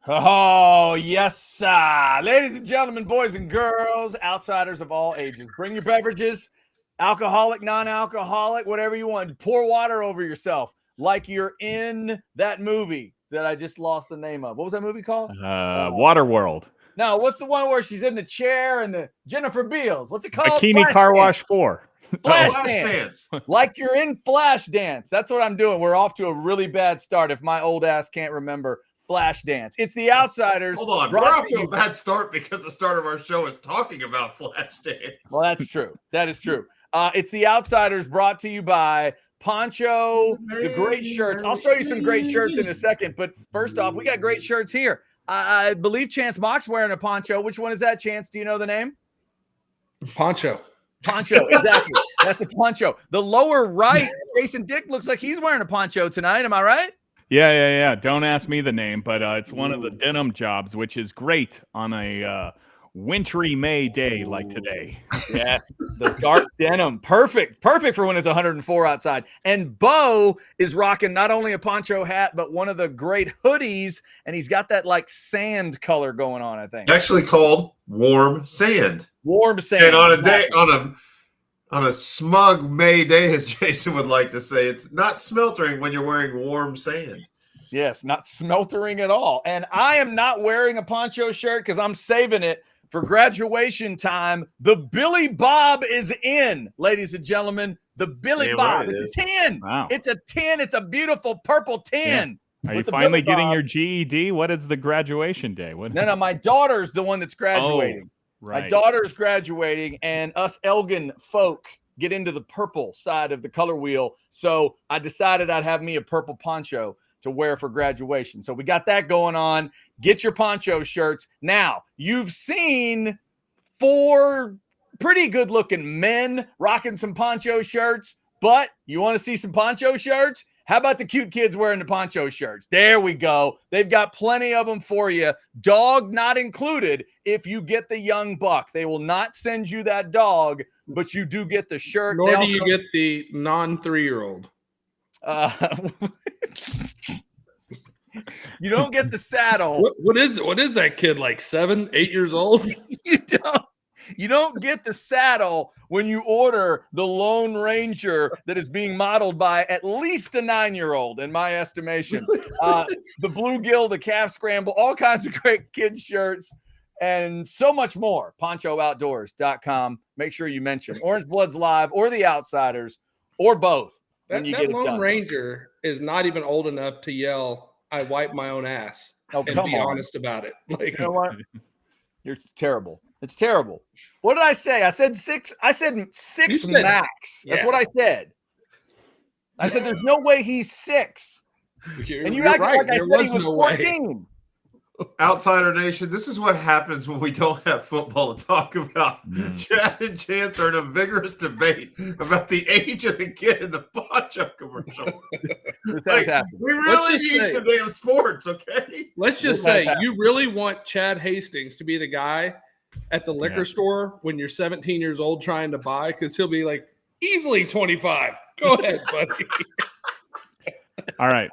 Oh, yes, sir. Ladies and gentlemen, boys and girls, outsiders of all ages, bring your beverages, alcoholic, non-alcoholic, whatever you want. Pour water over yourself like you're in that movie that I just lost the name of. What was that movie called? Waterworld. No, what's the one where she's in the chair and the Jennifer Beals? What's it called? Bikini Car Wash 4. Flashdance. Like you're in Flashdance. That's what I'm doing. We're off to a really bad start if my old ass can't remember Flashdance. It's the Outsiders. Hold on. We're off to a bad start because the start of our show is talking about Flashdance. Well, that's true. That is true. It's the Outsiders, brought to you by Poncho, the great shirts. I'll show you some great shirts in a second, but first off, we got great shirts here. I believe Chance Mach's wearing a poncho. Which one is that, Chance? Do you know the name? Poncho, exactly. That's a poncho. The lower right, Jason Dick looks like he's wearing a poncho tonight. Am I right? Yeah. Don't ask me the name, but it's one of the denim jobs, which is great on a wintry May day like today. Yes, the dark denim. Perfect for when it's 104 outside. And Bo is rocking not only a poncho hat, but one of the great hoodies, and he's got that like sand color going on, I think. Actually called warm sand. Warm sand. And on a day, on a smug May day, as Jason would like to say, it's not smeltering when you're wearing warm sand. Yes, not smeltering at all. And I am not wearing a poncho shirt because I'm saving it for graduation time. The Billy Bob is in, ladies and gentlemen. The Billy Bob. It's a 10. Wow. It's a 10. It's a beautiful purple 10. Yeah. Are you finally getting your GED? What is the graduation day? No, my daughter's the one that's graduating. Right. My daughter's graduating, and us Elgin folk get into the purple side of the color wheel. So I decided I'd have me a purple poncho to wear for graduation. So we got that going on. Get your poncho shirts. Now, you've seen 4 pretty good looking men rocking some poncho shirts, but you want to see some poncho shirts? How about the cute kids wearing the poncho shirts? There we go. They've got plenty of them for you. Dog not included if you get the young buck. They will not send you that dog, but you do get the shirt. Nor do you get the non-3-year-old. You don't get the saddle. What is that kid, like 7, 8 years old? You don't get the saddle when you order the Lone Ranger that is being modeled by at least a 9-year-old, in my estimation. The bluegill, the calf scramble, all kinds of great kids shirts, and so much more. PonchoOutdoors.com. Make sure you mention Orange Bloods Live or the Outsiders or both. That Lone Ranger is not even old enough to yell, "I wipe my own ass," and be honest about it. Like, you know what? You're terrible. It's terrible. What did I say? I said 6. I said 6 max. That's what I said. I said there's no way he's 6. And you acted like I said he was 14. Outsider Nation, this is what happens when we don't have football to talk about. Chad and Chance are in a vigorous debate about the age of the kid in the poncho commercial. We really need some damn sports, okay? Let's just say you really want Chad Hastings to be the guy at the liquor store when you're 17 years old trying to buy, because he'll be like, easily 25. Go ahead, buddy. All right.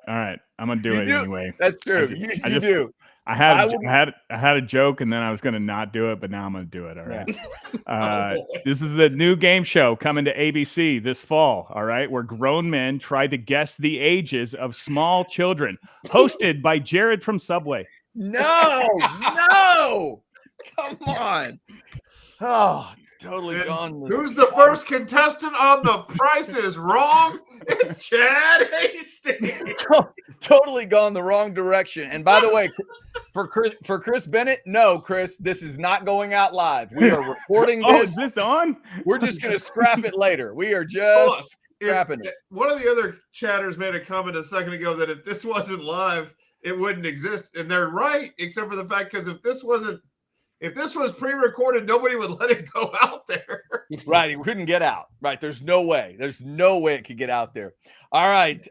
I'm gonna do it anyway. That's true. You do. I had a joke, and then I was going to not do it, but now I'm going to do it. All right. This is the new game show coming to ABC this fall. All right. Where grown men try to guess the ages of small children, hosted by Jared from Subway. No. Come on. Oh, it's totally gone. Who's the first contestant on The Price is Wrong? It's Chad Hastings. Totally gone the wrong direction. And by the way, for Chris Bennett, no, Chris, this is not going out live. We are recording this. Is this on? We're just going to scrap it later. We are just scrapping it. One of the other chatters made a comment a second ago that if this wasn't live, it wouldn't exist. And they're right, except for the fact because if this was pre-recorded, nobody would let it go out there. Right. It couldn't get out. Right. There's no way it could get out there. All right.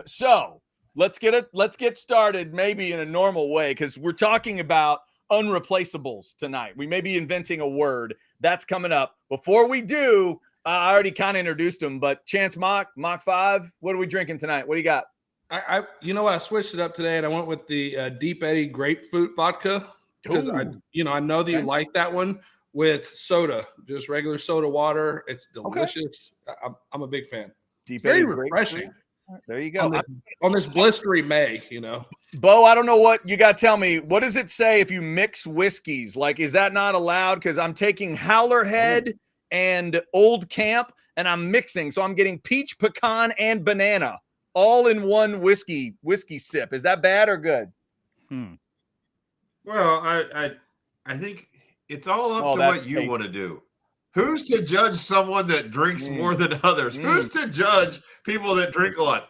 So let's get started maybe in a normal way, because we're talking about unreplaceables tonight. We may be inventing a word that's coming up. Before we do, I already kind of introduced them, but Chance Mach 5, what are we drinking tonight? What do you got? You know what? I switched it up today, and I went with the Deep Eddy grapefruit vodka because I know that you like that one with soda, just regular soda water. It's delicious. Okay. I'm a big fan. Deep Eddy, very refreshing. There you go. On this blistery May, Bo, I don't know what you got to tell me. What does it say if you mix whiskeys? Like, is that not allowed? Because I'm taking Howler Head and Old Camp, and I'm mixing. So I'm getting peach, pecan, and banana all in one whiskey sip. Is that bad or good? Well, I think it's all up to what you want to do. Who's to judge someone that drinks more than others? Who's to judge people that drink a lot?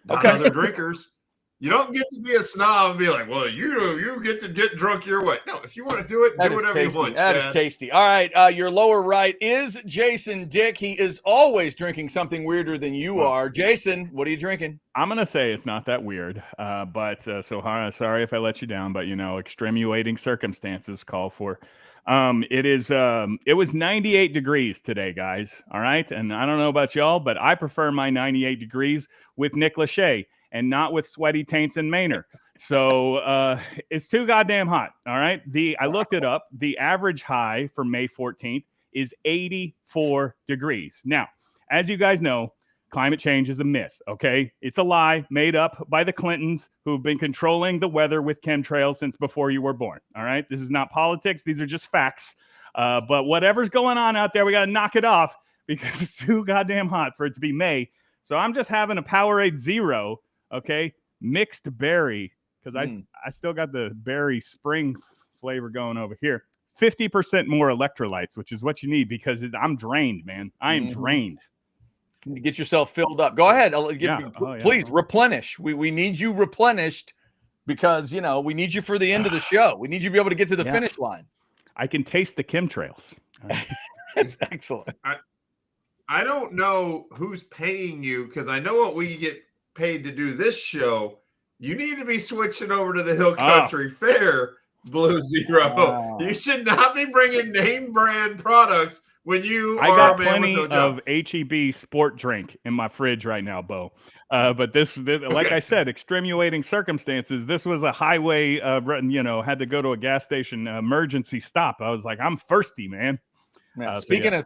Not other drinkers. You don't get to be a snob and be like, well, you get to get drunk your way. No, if you want to do it, do whatever you want. That is tasty. All right, your lower right is Jason Dick. He is always drinking something weirder than you are. Jason, what are you drinking? I'm going to say it's not that weird, but sorry if I let you down, but, extenuating circumstances call for. It was 98 degrees today, guys. All right. And I don't know about y'all, but I prefer my 98 degrees with Nick Lachey and not with sweaty taints and Maynard. So it's too goddamn hot. All right. I looked it up. The average high for May 14th is 84 degrees. Now, as you guys know, climate change is a myth, okay? It's a lie made up by the Clintons who've been controlling the weather with chemtrails since before you were born, all right? This is not politics. These are just facts. But whatever's going on out there, we got to knock it off because it's too goddamn hot for it to be May. So I'm just having a Powerade Zero, okay? Mixed berry, because I still got the berry spring flavor going over here. 50% more electrolytes, which is what you need because I'm drained, man. I am drained. Get yourself filled up. Go ahead. Please replenish. We need you replenished because, we need you for the end of the show. We need you to be able to get to the finish line. I can taste the chemtrails. That's excellent. I don't know who's paying you because I know what we get paid to do this show. You need to be switching over to the Hill Country Fair Blue Zero. You should not be bringing name brand products when I got plenty of HEB sport drink in my fridge right now, Bo. But this like I said, extenuating circumstances. This was a highway, had to go to a gas station emergency stop. I was like, I'm thirsty, man. Speaking of,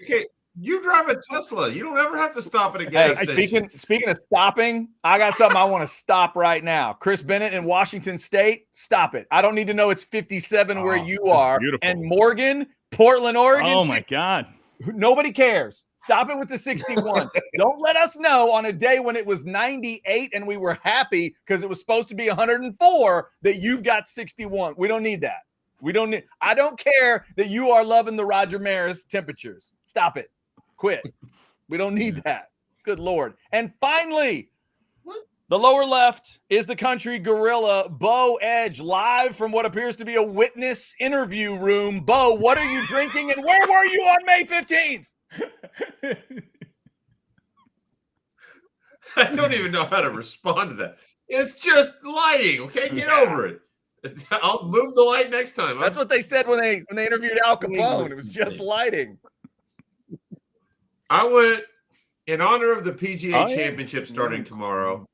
okay, you drive a Tesla. You don't ever have to stop at a gas station. Speaking of stopping, I got something I want to stop right now. Chris Bennett in Washington State, stop it. I don't need to know it's 57 where you are. Beautiful. And Morgan, Portland, Oregon. Oh my God. Nobody cares. Stop it with the 61. Don't let us know on a day when it was 98 and we were happy because it was supposed to be 104 that you've got 61. We don't need that. I don't care that you are loving the Roger Maris temperatures. Stop it. Quit. We don't need that. Good Lord. And finally, the lower left is the country gorilla, Bo Edge, live from what appears to be a witness interview room. Bo, what are you drinking and where were you on May 15th? I don't even know how to respond to that. It's just lighting, okay? Get over it. I'll move the light next time. That's what they said when they interviewed Al Capone. It was just lighting. I went in honor of the PGA Championship starting tomorrow.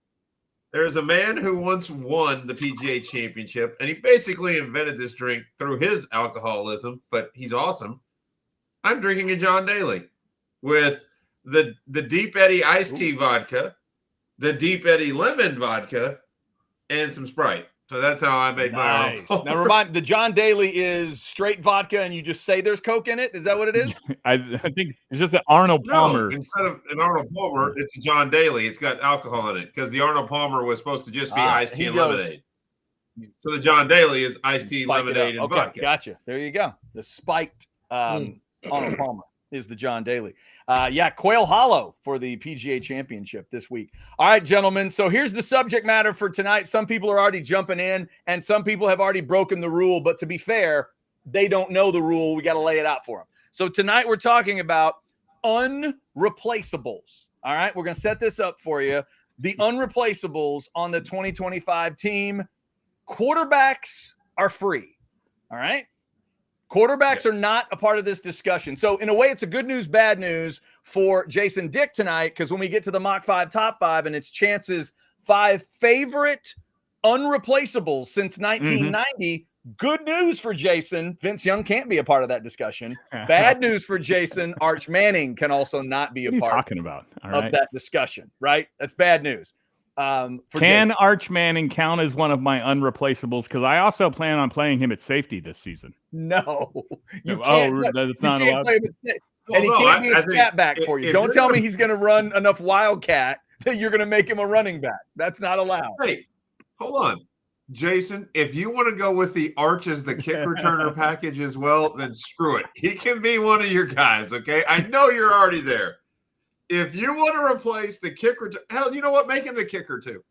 There's a man who once won the PGA Championship, and he basically invented this drink through his alcoholism, but he's awesome. I'm drinking a John Daly with the Deep Eddy iced tea vodka, the Deep Eddy lemon vodka, and some Sprite. So that's how I made my own. Now the John Daly is straight vodka and you just say there's Coke in it. Is that what it is? I think it's just an Arnold Palmer. No, instead of an Arnold Palmer, it's a John Daly. It's got alcohol in it because the Arnold Palmer was supposed to just be iced tea and lemonade. So the John Daly is iced tea, lemonade, and vodka. Gotcha. There you go. The spiked Arnold Palmer is the John Daly. Quail Hollow for the PGA Championship this week. All right, gentlemen. So here's the subject matter for tonight. Some people are already jumping in, and some people have already broken the rule. But to be fair, they don't know the rule. We got to lay it out for them. So tonight we're talking about unreplaceables. All right, we're going to set this up for you. The unreplaceables on the 2025 team. Quarterbacks are free. All right. Quarterbacks are not a part of this discussion. So in a way, it's a good news, bad news for Jason Dick tonight, because when we get to the Mach 5 top 5 and its chances 5 favorite unreplaceables since 1990. Good news for Jason. Vince Young can't be a part of that discussion. Bad news for Jason. Arch Manning can also not be a What are you part talking about? of that discussion, right? That's bad news. Can Jason. Arch Manning count as one of my unreplaceables? Because I also plan on playing him at safety this season. No, you can't. That's you not can't allowed. play him at safety. And he can't be a scat back for you. Don't tell me he's going to run enough Wildcat that you're going to make him a running back. That's not allowed. Hey, hold on. Jason, if you want to go with the Arch as the kick returner package as well, then screw it. He can be one of your guys, okay? I know you're already there. If you want to replace the kick return, hell, you know what? Make him the kicker too.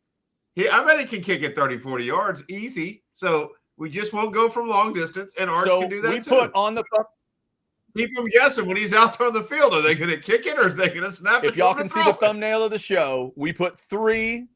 I bet he can kick it 30, 40 yards easy. So we just won't go from long distance, and Arch can do that too. Put on the keep him guessing when he's out there on the field. Are they going to kick it or are they going to snap it? If y'all can see the thumbnail of the show, we put 3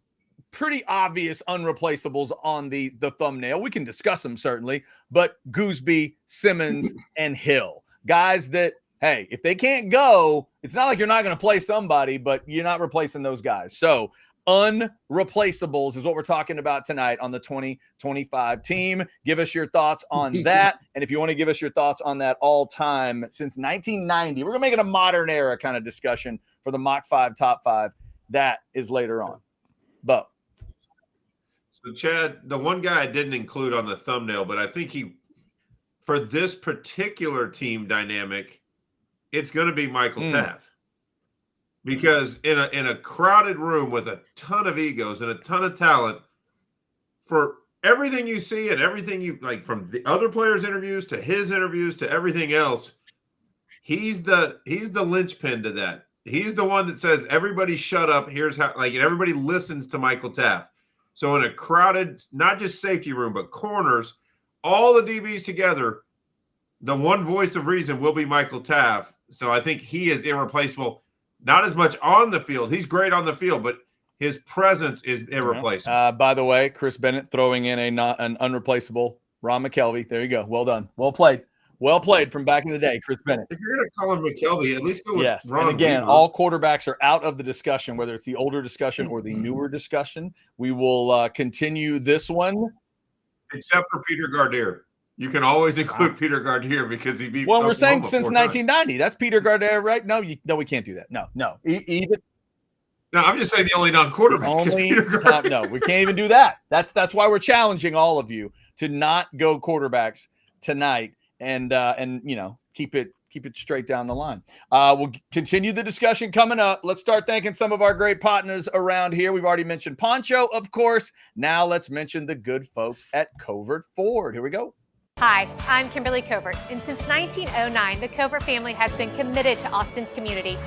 pretty obvious unreplaceables on the thumbnail. We can discuss them certainly, but Gooseby, Simmons, and Hill. Guys that, hey, if they can't go, it's not like you're not going to play somebody, but you're not replacing those guys. So unreplaceables is what we're talking about tonight on the 2025 team. Give us your thoughts on that. And if you want to give us your thoughts on that all time since 1990, we're going to make it a modern era kind of discussion for the Mach 5 top 5. That is later on. Bo. So Chad, the one guy I didn't include on the thumbnail, but I think for this particular team dynamic, it's going to be Michael Taft. Because in a crowded room with a ton of egos and a ton of talent, for everything you see and everything you like, from the other players' interviews to his interviews to everything else, he's the linchpin to that. He's the one that says, everybody shut up. Here's how, and everybody listens to Michael Taft. So in a crowded, not just safety room, but corners, all the DBs together, the one voice of reason will be Michael Taft. So I think he is irreplaceable. Not as much on the field. He's great on the field, but his presence is irreplaceable. By the way, Chris Bennett throwing in an unreplaceable Ron McKelvey. There you go. Well done. Well played. Well played from back in the day, Chris Bennett. If you're going to call him McKelvey, at least go with Ron. And again, Weaver. all quarterbacks are out of the discussion, whether it's the older discussion or the newer discussion. We will continue this one. Except for Peter Gardere. You can always include Peter Gardere because he beat. Well, we're saying since 1990. That's Peter Gardere, right? No, we can't do that. No. Even. No, I'm just saying the only non-quarterback. No, we can't even do that. That's why we're challenging all of you to not go quarterbacks tonight, and keep it straight down the line. We'll continue the discussion coming up. Let's start thanking some of our great partners around here. We've already mentioned Poncho, of course. Now let's mention the good folks at Covert Ford. Here we go. Hi, I'm Kimberly Covert, and since 1909, the Covert family has been committed to Austin's community.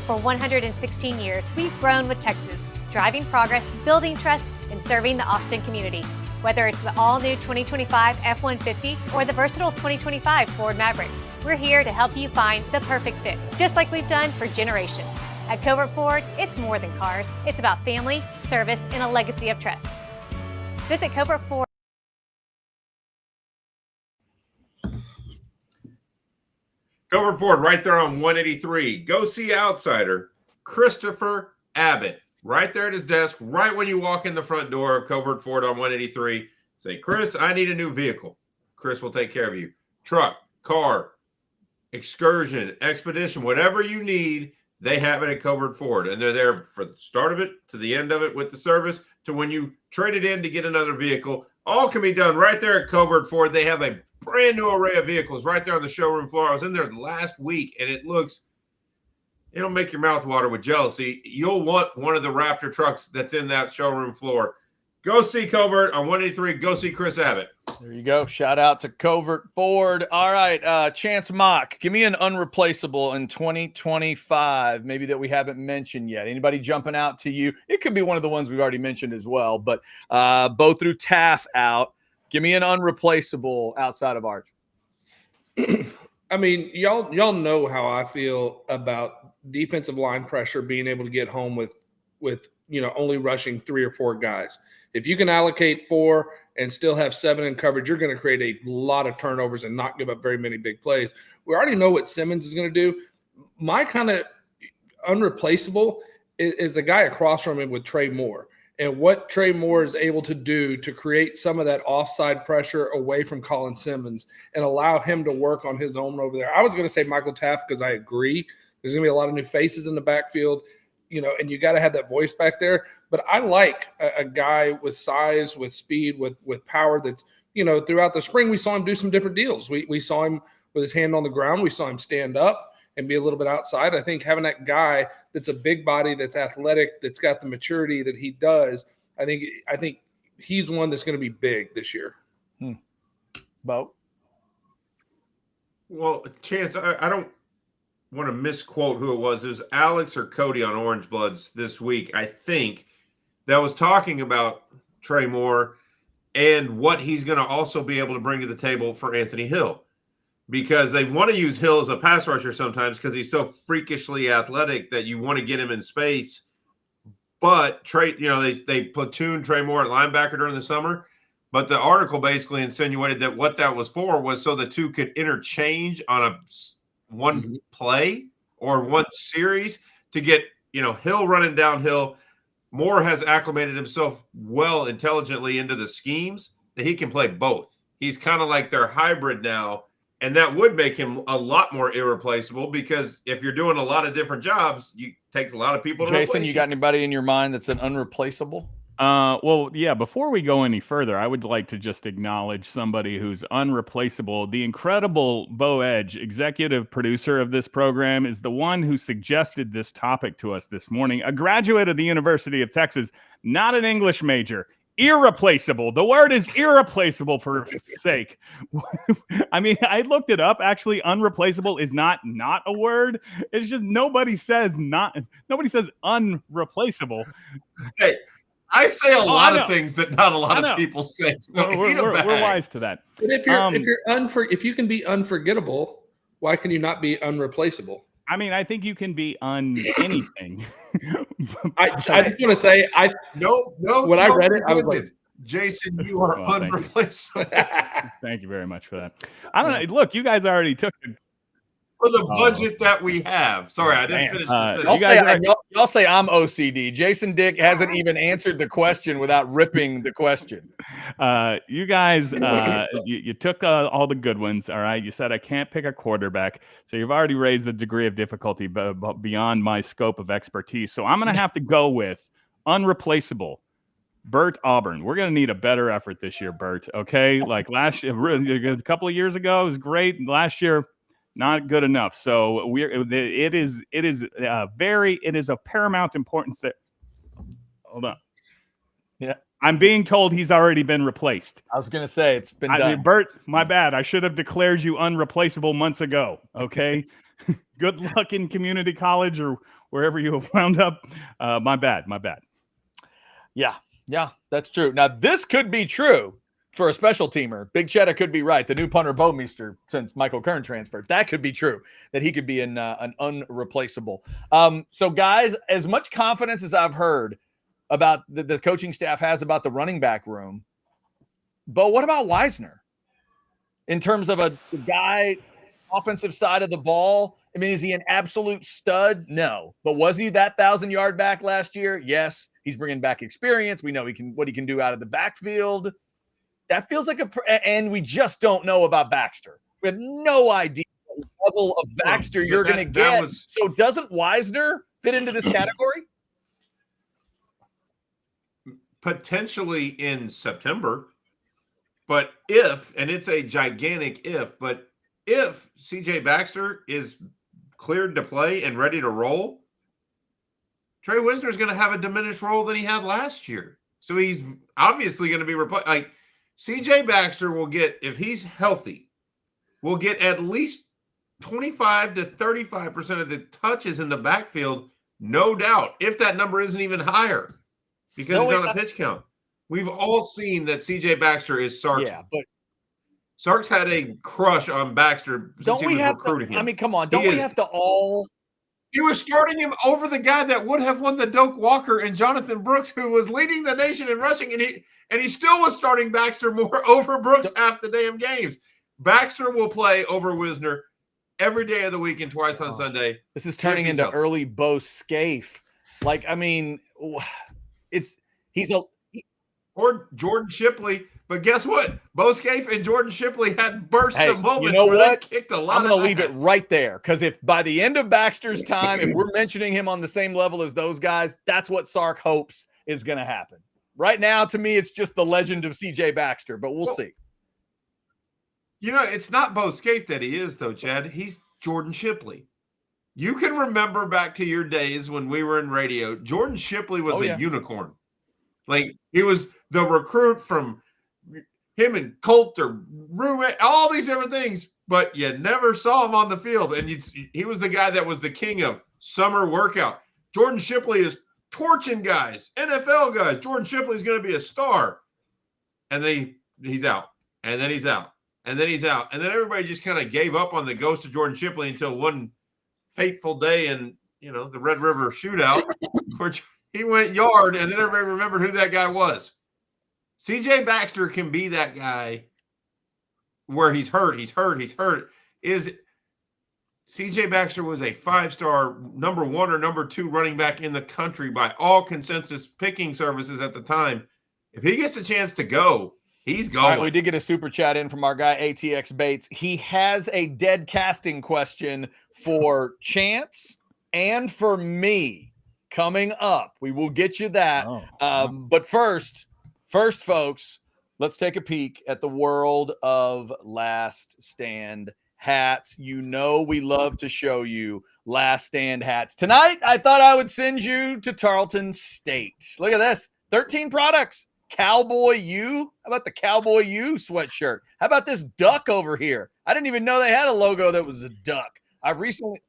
For 116 years, we've grown with Texas, driving progress, building trust, and serving the Austin community. Whether it's the all-new 2025 F-150 or the versatile 2025 Ford Maverick, we're here to help you find the perfect fit, just like we've done for generations. At Covert Ford, it's more than cars. It's about family, service, and a legacy of trust. Visit Covert Ford. Covert Ford right there on 183. Go see outsider Christopher Abbott right there at his desk, right when you walk in the front door of Covert Ford on 183. Say, Chris, I need a new vehicle. Chris will take care of you. Truck, car, excursion, expedition, whatever you need, they have it at Covert Ford. And they're there for the start of it to the end of it with the service to when you trade it in to get another vehicle. All can be done right there at Covert Ford. They have a brand new array of vehicles right there on the showroom floor. I was in there last week, and it'll make your mouth water with jealousy. You'll want one of the Raptor trucks that's in that showroom floor. Go see Covert on 183. Go see Chris Abbott. There you go. Shout out to Covert Ford. All right, Chance Mach, give me an unreplaceable in 2025, maybe that we haven't mentioned yet. Anybody jumping out to you? It could be one of the ones we've already mentioned as well, but Bo threw Taft out. Give me an unreplaceable outside of Arch. I mean, y'all know how I feel about defensive line pressure being able to get home with only rushing 3 or 4 guys. If you can allocate 4 and still have 7 in coverage, you're going to create a lot of turnovers and not give up very many big plays. We already know what Simmons is going to do. My kind of unreplaceable is the guy across from him with Trey Moore. and what Trey Moore is able to do to create some of that offside pressure away from Colin Simmons and allow him to work on his own over there. I was going to say Michael Taft because I agree. There's going to be a lot of new faces in the backfield, and you got to have that voice back there. But I like a guy with size, with speed, with power that's, throughout the spring, we saw him do some different deals. We saw him with his hand on the ground. We saw him stand up and be a little bit outside. I think having that guy that's a big body, that's athletic, that's got the maturity that he does, I think he's one that's going to be big this year. Bo? Well, Chance, I don't want to misquote who it was. It was Alex or Cody on Orange Bloods this week, I think, that was talking about Trey Moore and what he's going to also be able to bring to the table for Anthony Hill. Because they want to use Hill as a pass rusher sometimes because he's so freakishly athletic that you want to get him in space. But Trey, they platooned Trey Moore at linebacker during the summer. But the article basically insinuated that what that was for was so the two could interchange on one play or one series to get, Hill running downhill. Moore has acclimated himself well intelligently into the schemes that he can play both. He's kind of like their hybrid now. And that would make him a lot more irreplaceable because if you're doing a lot of different jobs, it takes a lot of people to Jason, you got anybody in your mind that's an unreplaceable? Well, yeah, before we go any further, I would like to just acknowledge somebody who's unreplaceable. The incredible Bo Edge, executive producer of this program, is the one who suggested this topic to us this morning. A graduate of the University of Texas, not an English major. Irreplaceable. The word is irreplaceable for sake. I mean, I looked it up. Actually, unreplaceable is not a word. It's just nobody says unreplaceable. Hey, I say a lot of things that not a lot of people say. So we're wise to that. But if you can be unforgettable, why can you not be unreplaceable? I mean, I think you can be anything. I just want to say, no. When I read it, I was like, Jason, you are unreplaceable. Thank you very much for that. I don't know. Look, you guys already took it. For the budget that we have. Sorry, I didn't finish the sentence. Y'all say I'm OCD. Jason Dick hasn't even answered the question without ripping the question. You guys, you took all the good ones, all right? You said I can't pick a quarterback, so you've already raised the degree of difficulty beyond my scope of expertise. So I'm going to have to go with unreplaceable. Bert Auburn. We're going to need a better effort this year, Bert, okay? Like last year, a couple of years ago, it was great. Last year, not good enough. So it is of paramount importance that. Hold on. Yeah, I'm being told he's already been replaced. I was gonna say it's been done. Bert, my bad. I should have declared you unreplaceable months ago. Okay. Good luck in community college or wherever you have wound up. My bad. Yeah, that's true. Now this could be true. For a special teamer, Big Cheddar could be right. The new punter Bomeister, since Michael Kern transferred, that could be true, that he could be an unreplaceable. So, guys, as much confidence as I've heard about the coaching staff has about the running back room, Bo, what about Wisner? In terms of a guy, offensive side of the ball, I mean, is he an absolute stud? No. But was he that 1,000-yard back last year? Yes. He's bringing back experience. We know what he can do out of the backfield. That feels like and we just don't know about Baxter. We have no idea what level of Baxter you're going to get. So doesn't Wisner fit into this category? Potentially in September. But if CJ Baxter is cleared to play and ready to roll, Trey Wisner is going to have a diminished role than he had last year. So he's obviously going to be replaced. Like, CJ Baxter will get, if he's healthy, will get at least 25 to 35% of the touches in the backfield, no doubt, if that number isn't even higher, because he's on a pitch count. We've all seen that CJ Baxter is Sark's. Yeah, but Sark's had a crush on Baxter since he was recruiting him. I mean, come on. We have to all... He was starting him over the guy that would have won the Doak Walker and Jonathan Brooks, who was leading the nation in rushing, and he still was starting Baxter more over Brooks half the damn games. Baxter will play over Wisner every day of the week and twice on Sunday. This is turning into early Bo Scaife. Like, I mean, Or Jordan Shipley. But guess what? Bo Scaife and Jordan Shipley had bursts of moments you know where what? they kicked a lot I'm of going to leave it ass. right there, because if by the end of Baxter's time, if we're mentioning him on the same level as those guys, that's what Sark hopes is going to happen. Right now, to me, it's just the legend of CJ Baxter, but we'll see. You know, it's not Bo Scaife that he is, though, Chad. He's Jordan Shipley. You can remember back to your days when we were in radio. Jordan Shipley was a unicorn. Like, he was the recruit from him and Colt or roommate, all these different things, but you never saw him on the field. And he was the guy that was the king of summer workout. Jordan Shipley is torching guys, NFL guys. Jordan Shipley is going to be a star. And then he's out. And then he's out. And then he's out. And then everybody just kind of gave up on the ghost of Jordan Shipley until one fateful day in, the Red River shootout, which he went yard, and then everybody remembered who that guy was. CJ Baxter can be that guy where he's hurt. CJ Baxter was a 5-star number 1 or number 2 running back in the country by all consensus picking services at the time. If he gets a chance to go, he's going. All right, we did get a super chat in from our guy ATX Bates. He has a dead casting question for Chance and for me coming up. We will get you that. But first, folks, let's take a peek at the world of Last Stand hats. We love to show you Last Stand hats. Tonight, I thought I would send you to Tarleton State. Look at this. 13 products. Cowboy U. How about the Cowboy U sweatshirt? How about this duck over here? I didn't even know they had a logo that was a duck. I've recently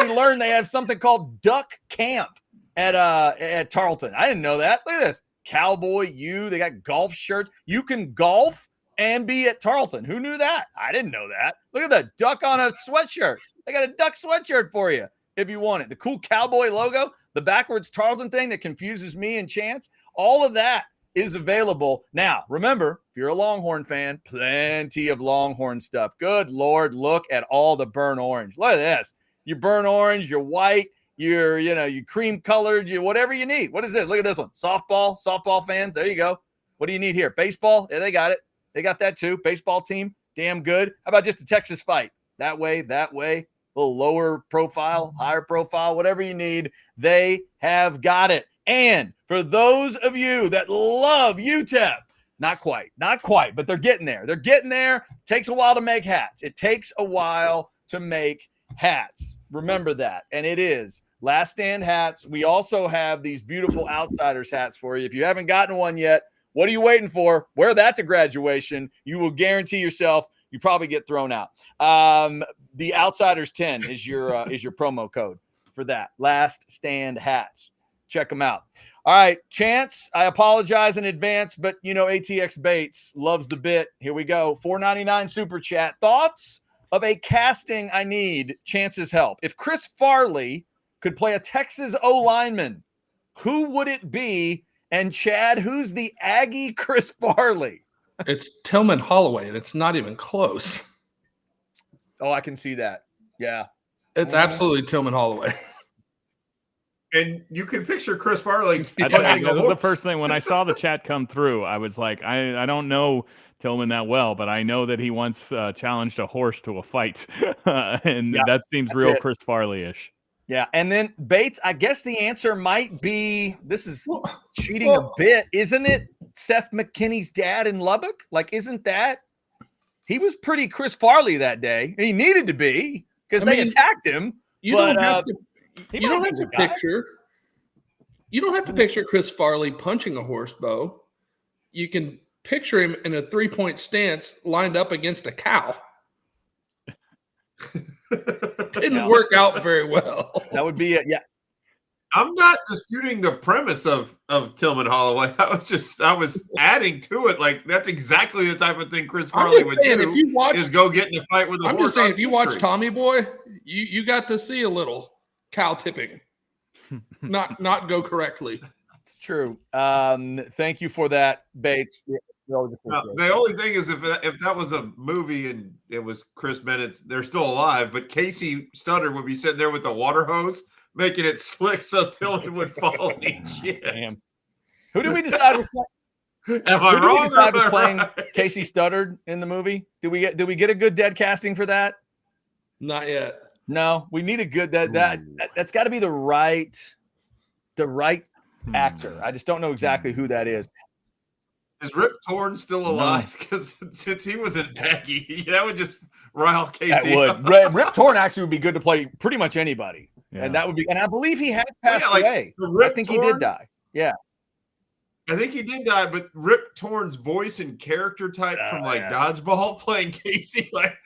learned they have something called Duck Camp at Tarleton. I didn't know that. Look at this. Cowboy U. They got golf shirts. You can golf and be at Tarleton. Who knew that? I didn't know that. Look at the duck on a sweatshirt. They got a duck sweatshirt for you if you want it. The cool cowboy logo, the backwards Tarleton thing that confuses me and Chance, all of that is available. Now, remember, if you're a Longhorn fan, plenty of Longhorn stuff. Good Lord, look at all the burnt orange. Look at this. Your burnt orange, your white, your cream colored, whatever you need. What is this? Look at this one. Softball fans. There you go. What do you need here? Baseball? Yeah, they got it. They got that too. Baseball team. Damn good. How about just a Texas fight? That way. A little lower profile, higher profile, whatever you need. They have got it. And for those of you that love UTEP, not quite, but they're getting there. Takes a while to make hats. It takes a while to make hats. Remember that. And it is Last Stand hats. We also have these beautiful Outsiders hats for you. If you haven't gotten one yet, what are you waiting for? Wear that to graduation. You will guarantee yourself you probably get thrown out. The Outsiders 10 is your promo code for that. Last Stand hats. Check them out. All right, Chance, I apologize in advance, but ATX Bates loves the bit. Here we go. $4.99 super chat. Thoughts of a casting I need Chance's help. If Chris Farley could play a Texas O-lineman, who would it be? And Chad, who's the Aggie Chris Farley? It's Tillman Holloway, and it's not even close. Oh, I can see that. Yeah. It's absolutely Tillman Holloway. And you can picture Chris Farley. That was the first thing when I saw the chat come through. I was like, I don't know Tillman that well, but I know that he once challenged a horse to a fight, and that seems real Chris Farley-ish. Yeah, and then Bates, I guess the answer might be, this is cheating a bit, isn't it? Seth McKinney's dad in Lubbock? Like, isn't that? He was pretty Chris Farley that day. He needed to be because they attacked him. You don't have to picture Chris Farley punching a horse, Bo. You can picture him in a 3-point stance lined up against a cow. Didn't work out very well. That would be it. Yeah. I'm not disputing the premise of Tillman Holloway. I was adding to it. Like, that's exactly the type of thing Chris Farley would do. If you watch, is go get in a fight with a horse. I'm just saying, if you watch Tommy Boy, you got to see a little cow tipping, not go correctly. It's true. Thank you for that, Bates. The only thing is, if that was a movie and it was Chris Bennett's, they're still alive, but Casey Studdard would be sitting there with the water hose, making it slick so Tillman would fall and eat shit. Damn. Who did we decide was Am I wrong? was playing Right? Casey Studdard in the movie? Did we get a good dead casting for that? Not yet. No, we need a good that's got to be the right actor. I just don't know exactly who that is. Is Rip Torn still alive? Because since he was in Peggy, that would just rile Casey. That would. Rip Torn actually would be good to play pretty much anybody, and that would be. And I believe he had passed away. I think he did die. Yeah. I think he did die, but Rip Torn's voice and character type from Dodgeball playing Casey, like,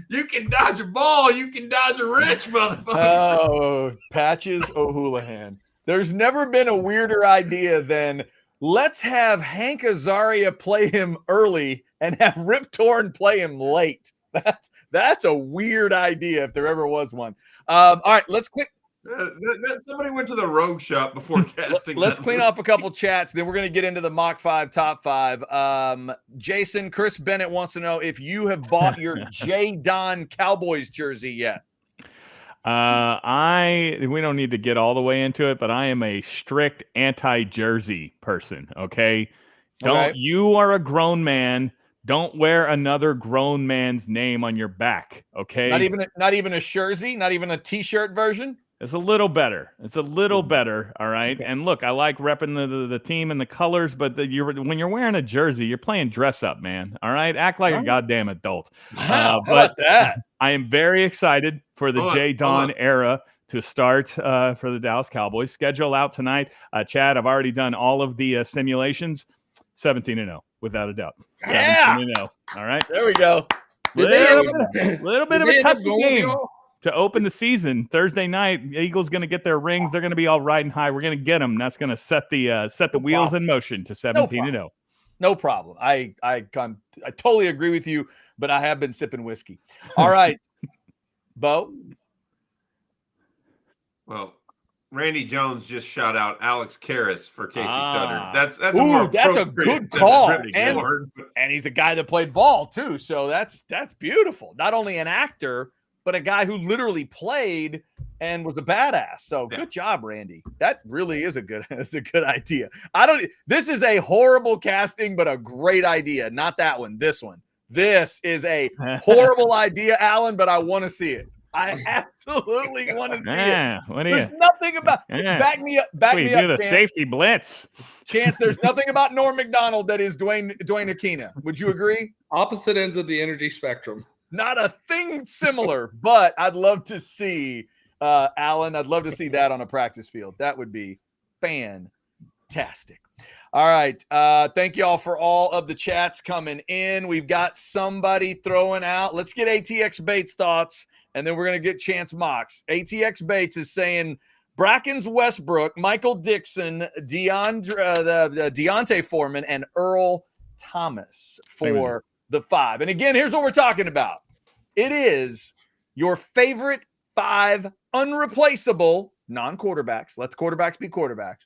you can dodge a ball, you can dodge a wrench, motherfucker. Oh, Patches O'Houlihan. There's never been a weirder idea than let's have Hank Azaria play him early and have Rip Torn play him late. That's a weird idea if there ever was one. All right, let's click. Somebody went to the Rogue Shop before casting. Let's clean off a couple chats. Then we're going to get into the Mach 5 top 5. Jason, Chris Bennett wants to know if you have bought your J. Don Cowboys jersey yet. We don't need to get all the way into it, but I am a strict anti-jersey person. Okay. You are a grown man. Don't wear another grown man's name on your back. Okay. Not even a jersey, not even a t-shirt version. It's a little better. All right. Okay. And look, I like repping the team and the colors, but when you're wearing a jersey, you're playing dress up, man. All right. Act like a goddamn adult. Wow, how about that? I am very excited for the J. Don era to start for the Dallas Cowboys. Schedule out tonight. Chad, I've already done all of the simulations. 17-0, without a doubt. 17-0. All right. There we go. Little bit of a tough game to open the season. Thursday night, Eagles going to get their rings. They're going to be all riding high. We're going to get them. That's going to set the wheels in motion to 17-0. No problem. I totally agree with you, but I have been sipping whiskey. All right, Bo. Well, Randy Jones just shot out Alex Karras for Casey Studdard. That's a good call. And he's a guy that played ball too, so that's beautiful. Not only an actor, but a guy who literally played and was a badass. So good job, Randy. That really is a good idea. This is a horrible casting, but a great idea. Not that one. This one. This is a horrible idea, Alan, but I want to see it. I absolutely want to see it. There's nothing about back me up. We do the safety blitz. Chance, there's nothing about Norm Macdonald that is Dwayne Aquina. Would you agree? Opposite ends of the energy spectrum. Not a thing similar, but I'd love to see Alan. I'd love to see that on a practice field. That would be fantastic. All right. Thank you all for all of the chats coming in. We've got somebody throwing out. Let's get ATX Bates thoughts, and then we're going to get Chance Mox. ATX Bates is saying Brackens Westbrook, Michael Dixon, Deontay Foreman, and Earl Thomas for the 5. And again, here's what we're talking about. It is your favorite 5 unreplaceable non-quarterbacks. Let's quarterbacks be quarterbacks.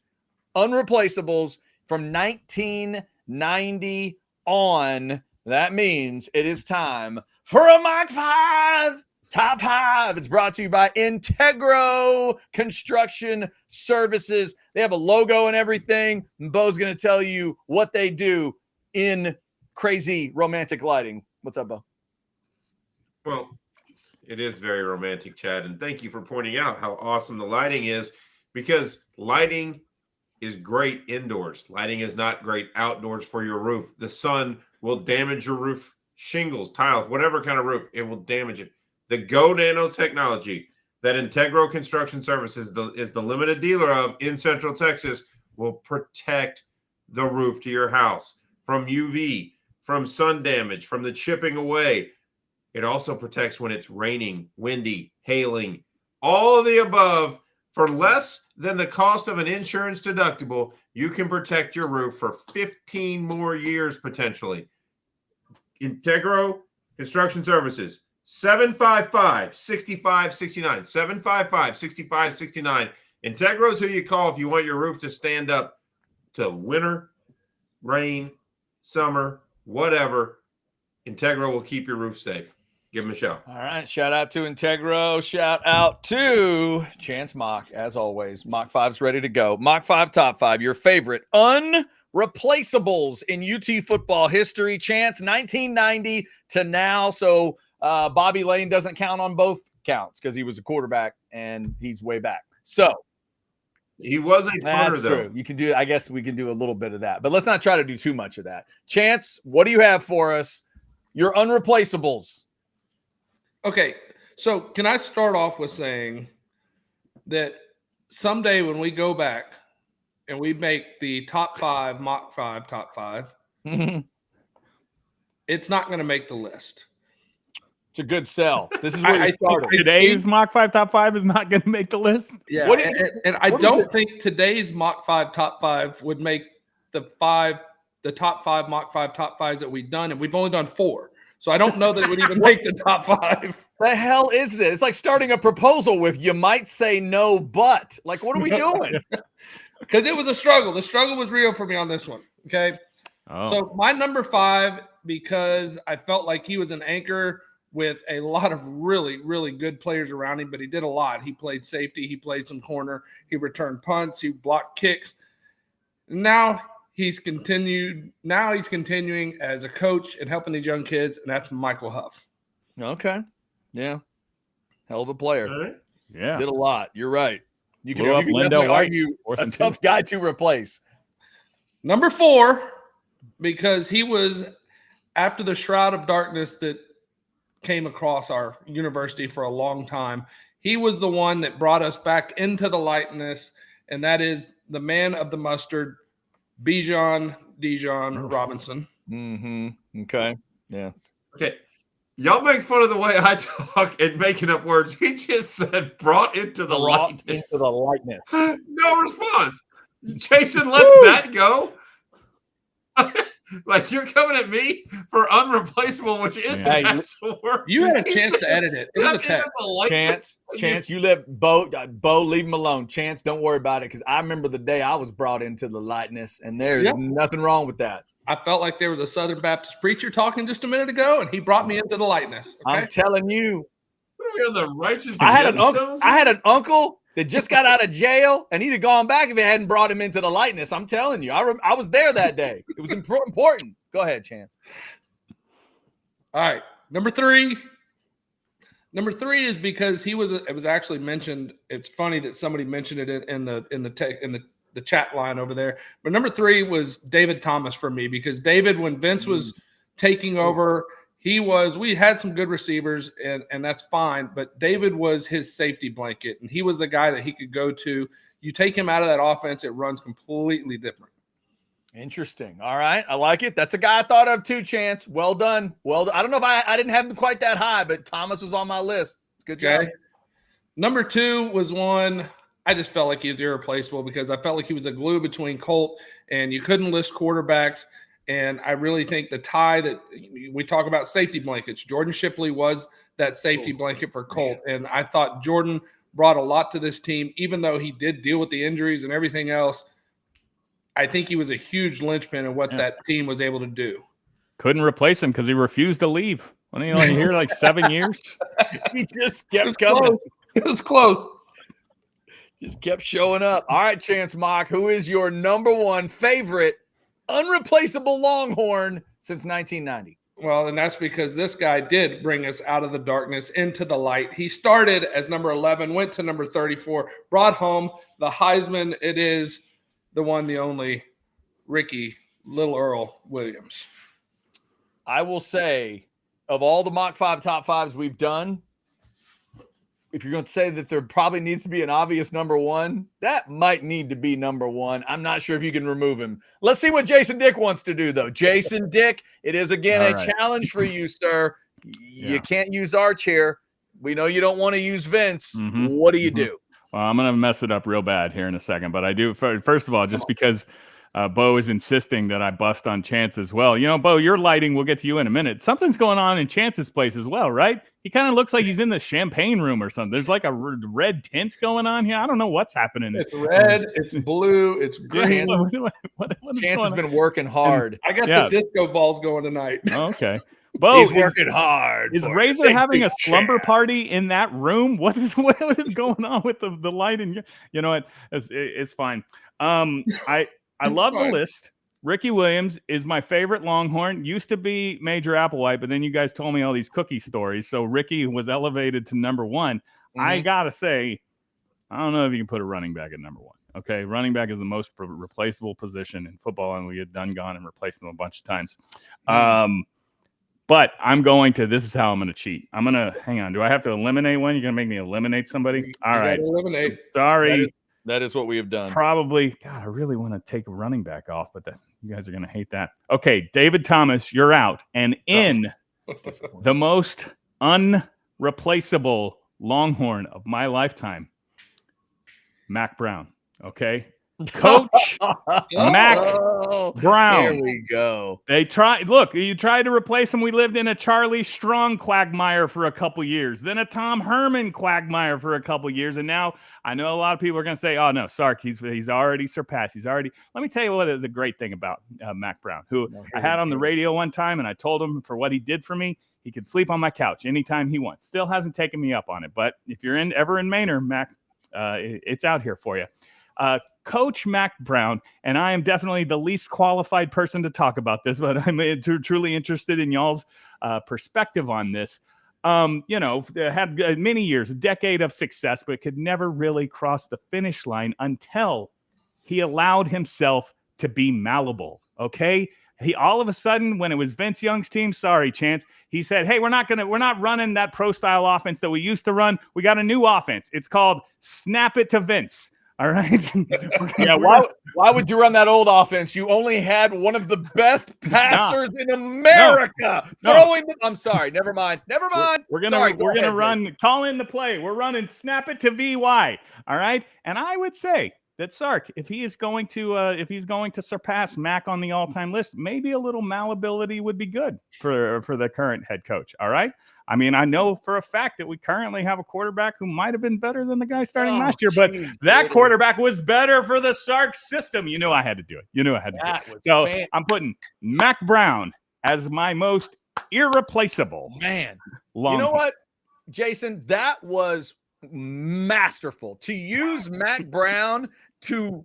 Unreplaceables from 1990 on. That means it is time for a Mach 5 top 5. It's brought to you by Integro Construction Services. They have a logo and everything. And Bo's going to tell you what they do in crazy romantic lighting. What's up, Bo? Well, it is very romantic, Chad, and thank you for pointing out how awesome the lighting is, because lighting is great indoors. Lighting is not great outdoors for your roof. The sun will damage your roof, shingles, tiles, whatever kind of roof, it will damage it. The Go Nano technology that Integro Construction Services is the limited dealer of in Central Texas will protect the roof to your house from UV, from sun damage, from the chipping away. It also protects when it's raining, windy, hailing, all of the above. For less than the cost of an insurance deductible, you can protect your roof for 15 more years potentially. Integro Construction Services, 755-6569, 755-6569. Integro is who you call if you want your roof to stand up to winter, rain, summer, whatever. Integro will keep your roof safe. Give him a shout. All right. Shout out to Integro. Shout out to Chance Mach. As always, Mach 5's ready to go. Mach 5 top 5, your favorite unreplaceables in UT football history. Chance, 1990 to now. So Bobby Lane doesn't count on both counts because he was a quarterback and he's way back. So he was a punter, that's though. true. You can do. I guess we can do a little bit of that, but let's not try to do too much of that. Chance, what do you have for us? Your unreplaceables. Okay, so can I start off with saying that someday when we go back and we make the top 5 Mach 5 top 5, it's not going to make the list. It's a good sell. This is where you started. Today's Mach 5 top 5 is not going to make the list. Yeah, and I don't think today's Mach 5 top 5 would make the top 5 Mach 5 top 5s that we've done, and we've only done 4. So I don't know that it would even make the top 5. The hell is this? It's like starting a proposal with "you might say no, but." Like, what are we doing? Because it was a struggle. The struggle was real for me on this one. Okay. Oh. So my number 5, because I felt like he was an anchor with a lot of really, really good players around him, but he did a lot. He played safety. He played some corner. He returned punts. He blocked kicks. Now he's continuing as a coach and helping these young kids, and that's Michael Huff. Okay. Yeah. Hell of a player. All right. Yeah. Did a lot. You're right. You can Lindell definitely White, argue a tough guy to replace. Number 4, because he was after the shroud of darkness that came across our university for a long time. He was the one that brought us back into the lightness, and that is the man of the mustard, Bijan Robinson. Mm-hmm. Okay. Yeah. Okay. Y'all make fun of the way I talk and making up words. He just said brought into the lightness. Into the lightness. No response. Jason lets that go. Like you're coming at me for unreplaceable, which is an actual word. You had a chance to edit it. It was a text. Chance, you let Bo, leave him alone. Chance, don't worry about it because I remember the day I was brought into the lightness, and there's nothing wrong with that. I felt like there was a Southern Baptist preacher talking just a minute ago, and he brought me into the lightness. Okay? I'm telling you. We're the righteous. I had an uncle that just got out of jail, and he'd have gone back if it hadn't brought him into the lightness. I'm telling you. I was there that day. It was important. Go ahead, Chance. All right. Number 3. Number 3 is because it was actually mentioned. It's funny that somebody mentioned it in the chat line over there. But number 3 was David Thomas for me, because David, when Vince was taking over, we had some good receivers, and that's fine, but David was his safety blanket, and he was the guy that he could go to. You take him out of that offense, it runs completely different. Interesting. All right. I like it. That's a guy I thought of too, Chance. Well done. I don't know if I didn't have him quite that high, but Thomas was on my list. Good job. Okay. Number 2 was one I just felt like he was irreplaceable, because I felt like he was a glue between Colt, and you couldn't list quarterbacks. And I really think the tie that we talk about, safety blankets, Jordan Shipley was that safety blanket for Colt. And I thought Jordan brought a lot to this team, even though he did deal with the injuries and everything else. I think he was a huge linchpin in what that team was able to do. Couldn't replace him because he refused to leave. Wasn't he only here like 7 years? He just kept coming. It was close. Just kept showing up. All right, Chance Mach, who is your number 1 favorite unreplaceable Longhorn since 1990? Well, and that's because this guy did bring us out of the darkness into the light. He started as number 11, went to number 34, brought home the Heisman. It is the one, the only, Ricky Little Earl Williams. I will say, of all the Mach 5 top 5s we've done, if you're going to say that there probably needs to be an obvious number 1, that might need to be number 1. I'm not sure if you can remove him. Let's see what Jason Dick wants to do, though. Jason Dick, it is again challenge for you, sir. You can't use our chair. We know you don't want to use Vince. What do you do? Well, I'm going to mess it up real bad here in a second, but I do. First of all, just because Bo is insisting that I bust on Chance as well. You know, Bo, your lighting, we'll get to you in a minute. Something's going on in Chance's place as well, right? He kind of looks like he's in the champagne room or something. There's like a red tint going on here. I don't know what's happening. It's red, it's blue, it's green. What Chance has been working hard. I got the disco balls going tonight. Okay. Bo, He's working hard. Is for it. Razor Take having the a slumber chance. party in that room? What is going on with the light? And you know what? It's fine. I love the fine. list. Ricky Williams is my favorite Longhorn. Used to be Major Applewhite, but then you guys told me all these cookie stories. So Ricky was elevated to number one. I gotta say, I don't know if you can put a running back at number one. Okay, running back is the most replaceable position in football, and we had gone and replaced them a bunch of times. But I'm going to. This is how I'm going to cheat. I'm going to hang on. Do I have to eliminate one? You're going to make me eliminate somebody? All right. Eliminate. Sorry. That is what we have done. Probably. God, I really want to take a running back off, but you guys are going to hate that. Okay, David Thomas, you're out. And in the most unreplaceable Longhorn of my lifetime, Mach Brown. Okay, Coach Mach Brown. Here we go. They tried. Look, you tried to replace him. We lived in a Charlie Strong quagmire for a couple years, then a Tom Herman quagmire for a couple years, and now I know a lot of people are going to say, "Oh no, Sark, he's already surpassed. He's already." Let me tell you what the great thing about Mach Brown, who I had on the radio one time, and I told him for what he did for me, he could sleep on my couch anytime he wants. Still hasn't taken me up on it, but if you're ever in Manor, Mac, it's out here for you. Coach Mach Brown, and I am definitely the least qualified person to talk about this, but I'm truly interested in y'all's perspective on this. Had many years, a decade of success, but could never really cross the finish line until he allowed himself to be malleable. Okay. He all of a sudden, when it was Vince Young's team, sorry, Chance, he said, "Hey, we're not running that pro style offense that we used to run. We got a new offense. It's called Snap It to Vince." All right. Yeah. Why would you run that old offense? You only had one of the best passers in America throwing. I'm sorry. Never mind. We're gonna run. Call in the play. We're running Snap It to VY. All right. And I would say that Sark, if he's going to surpass Mach on the all-time list, maybe a little malleability would be good for the current head coach. All right. I mean, I know for a fact that we currently have a quarterback who might have been better than the guy starting last year, but that quarterback was better for the Sark system. You knew I had to do it. So I'm putting Mach Brown as my most irreplaceable. Man, you know what, Jason? That was masterful to use Mach Brown to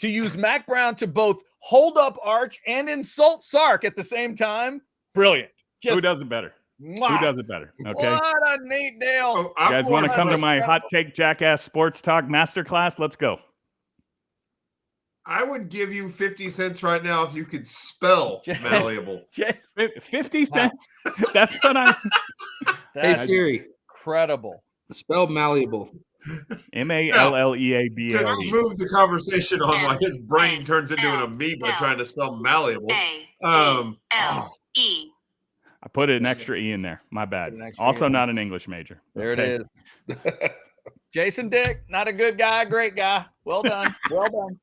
use Mach Brown to both hold up Arch and insult Sark at the same time. Brilliant. Who does it better? Who does it better? Okay. What a neat deal. You guys want to come to my Hot Take Jackass Sports Talk Masterclass? Let's go. I would give you 50 cents right now if you could spell malleable. 50 cents? That's what I'm. Hey, Siri. Incredible. Spell malleable. Malleable. To move the conversation on why his brain turns into an amoeba trying to spell malleable. A-L-E. I put an extra E in there. My bad. Also not an English major. There it is. Jason Dick, not a good guy, great guy. Well done. Well done.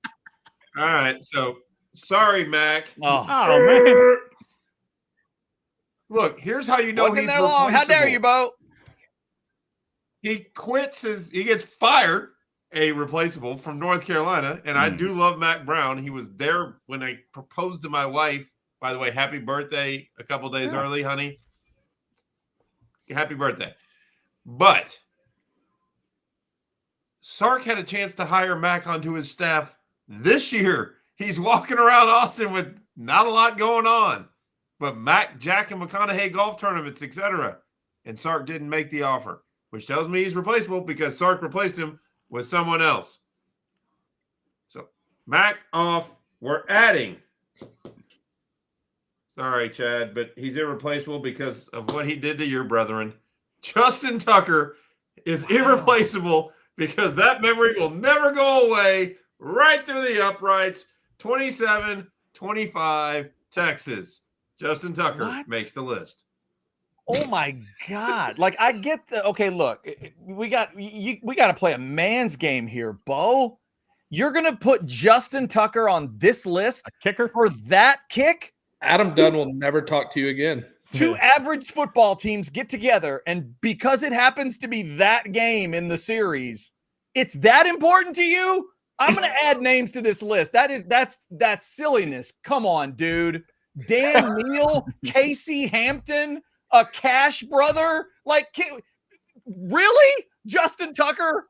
All right. So sorry, Mac. Oh man. Look, here's how you know Wasn't he's there long. How dare you, Bo? He he gets fired, a replaceable from North Carolina. And I do love Mach Brown. He was there when I proposed to my wife. By the way, happy birthday a couple days early, honey. Happy birthday. But Sark had a chance to hire Mach onto his staff this year. He's walking around Austin with not a lot going on. But Mach, Jack, and McConaughey golf tournaments, etc. And Sark didn't make the offer, which tells me he's replaceable because Sark replaced him with someone else. So Mach off. We're adding. Sorry, Chad, but he's irreplaceable because of what he did to your brethren. Justin Tucker is irreplaceable because that memory will never go away. Right through the uprights. 27-25, Texas. Justin Tucker makes the list. Oh my God. Like I get okay, look, we got to play a man's game here, Bo. You're going to put Justin Tucker on this list kicker for that kick? Adam Dunn will never talk to you again. Two average football teams get together, and because it happens to be that game in the series, it's that important to you? I'm going to add names to this list. That's silliness. Come on, dude. Dan Neal, Casey Hampton, a Cash brother. Like, really? Justin Tucker?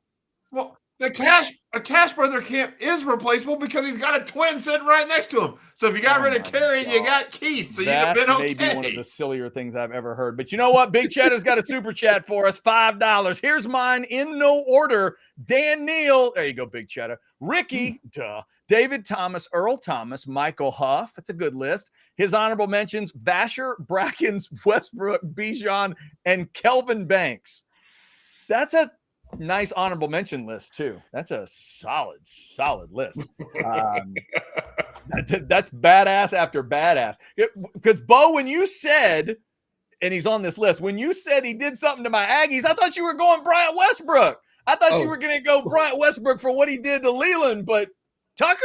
Well, a Cash brother is replaceable because he's got a twin sitting right next to him. So if you got rid of Kerry, you got Keith. So you'd have been okay. That may be one of the sillier things I've ever heard. But you know what? Big Cheddar's got a super chat for us, $5. Here's mine in no order. Dan Neal. There you go, Big Cheddar. Ricky, David Thomas, Earl Thomas, Michael Huff. That's a good list. His honorable mentions, Vasher, Brackens, Westbrook, Bijan, and Kelvin Banks. That's a nice honorable mention list too. That's a solid list. That's badass after badass. Because Bo, when you said, and he's on this list, when you said he did something to my Aggies, I thought you were going Bryant Westbrook. I thought you were going to go Bryant Westbrook for what he did to Leland, but Tucker,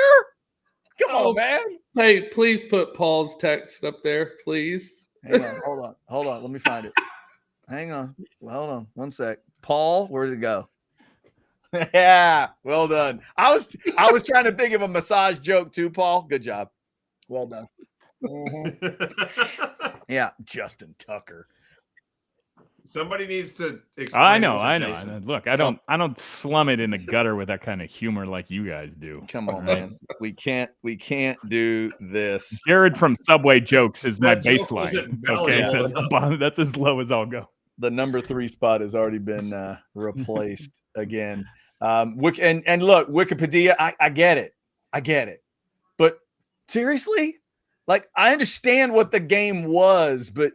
come on, man. Hey, please put Paul's text up there, please. Hang on, hold on. Let me find it. Hang on. Hold on 1 sec. Paul, where did it go? Yeah, well done. I was trying to think of a massage joke too, Paul. Good job. Well done. Yeah, Justin Tucker. Somebody needs to explain. I know. Look, I don't slum it in the gutter with that kind of humor like you guys do. Come on, man. We can't do this. Jared from Subway Jokes is my That joke baseline. wasn't Okay, valuable. that's as low as I'll go. The number 3 spot has already been replaced again. And look, Wikipedia, I get it. But seriously, like, I understand what the game was, but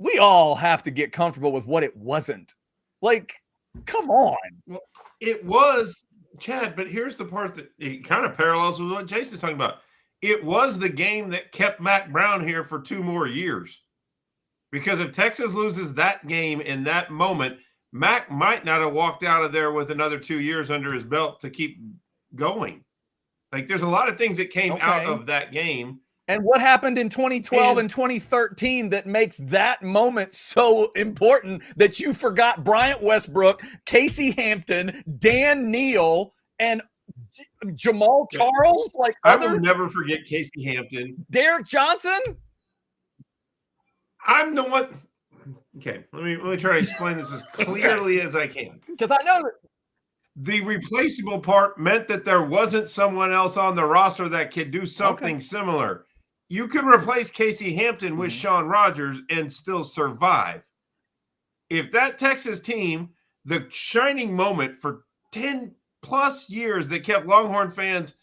we all have to get comfortable with what it wasn't. Like, come on. Well, it was, Chad, but here's the part that it kind of parallels with what Jason's talking about. It was the game that kept Mac Brown here for 2 more years. Because if Texas loses that game in that moment, Mac might not have walked out of there with another 2 years under his belt to keep going. Like, there's a lot of things that came out of that game. And what happened in 2012 and 2013 that makes that moment so important that you forgot Bryant Westbrook, Casey Hampton, Dan Neal, and Jamal Charles? Like, I will never forget Casey Hampton. Derek Johnson? I'm the one. Okay, let me try to explain this as clearly as I can. Because I know that the replaceable part meant that there wasn't someone else on the roster that could do something similar. You could replace Casey Hampton with Sean Rogers and still survive. If that Texas team, the shining moment for 10 plus years that kept Longhorn fans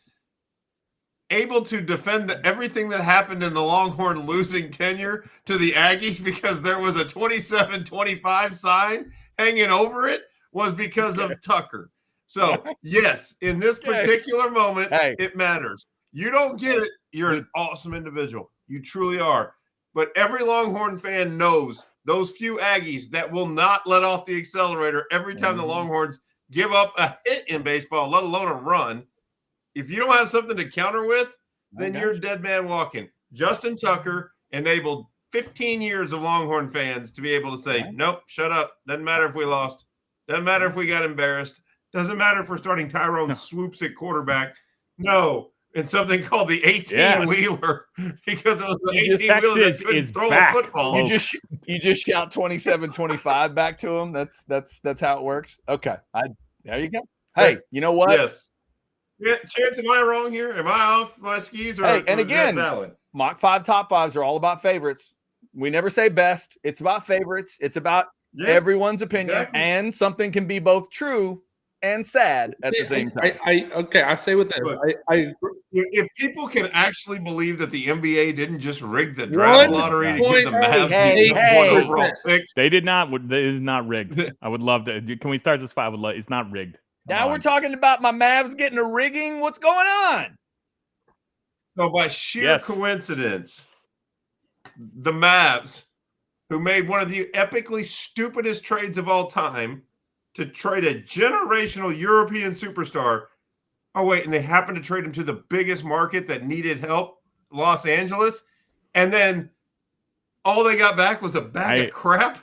able to defend everything that happened in the Longhorn losing tenure to the Aggies because there was a 27-25 sign hanging over it, was because of Tucker. So, yes, in this particular moment, it matters. You don't get it. You're an awesome individual. You truly are. But every Longhorn fan knows those few Aggies that will not let off the accelerator every time the Longhorns give up a hit in baseball, let alone a run. If you don't have something to counter with, then you're a dead man walking. Justin Tucker enabled 15 years of Longhorn fans to be able to say, nope, shut up. Doesn't matter if we lost. Doesn't matter if we got embarrassed. Doesn't matter if we're starting Tyrone Swoops at quarterback. No. It's something called the 18-wheeler because it was the 18-wheeler that couldn't throw a football. You just shout 27-25 back to him. That's how it works. Okay. There you go. Hey, you know what? Yes. Yeah, Chance, am I wrong here? Am I off my skis? And again, Mach 5 top 5s are all about favorites. We never say best. It's about favorites. It's about everyone's opinion, and something can be both true and sad at the same time. I say with that. If people can actually believe that the NBA didn't just rig the draft lottery to give the Mavs the overall pick. They did not. It is not rigged. I would love to. Can we start this fight? It's not rigged. Now we're talking about my Mavs getting a rigging. What's going on? So by sheer coincidence, the Mavs, who made one of the epically stupidest trades of all time to trade a generational European superstar. Oh, wait, and they happened to trade him to the biggest market that needed help, Los Angeles. And then all they got back was a bag of crap.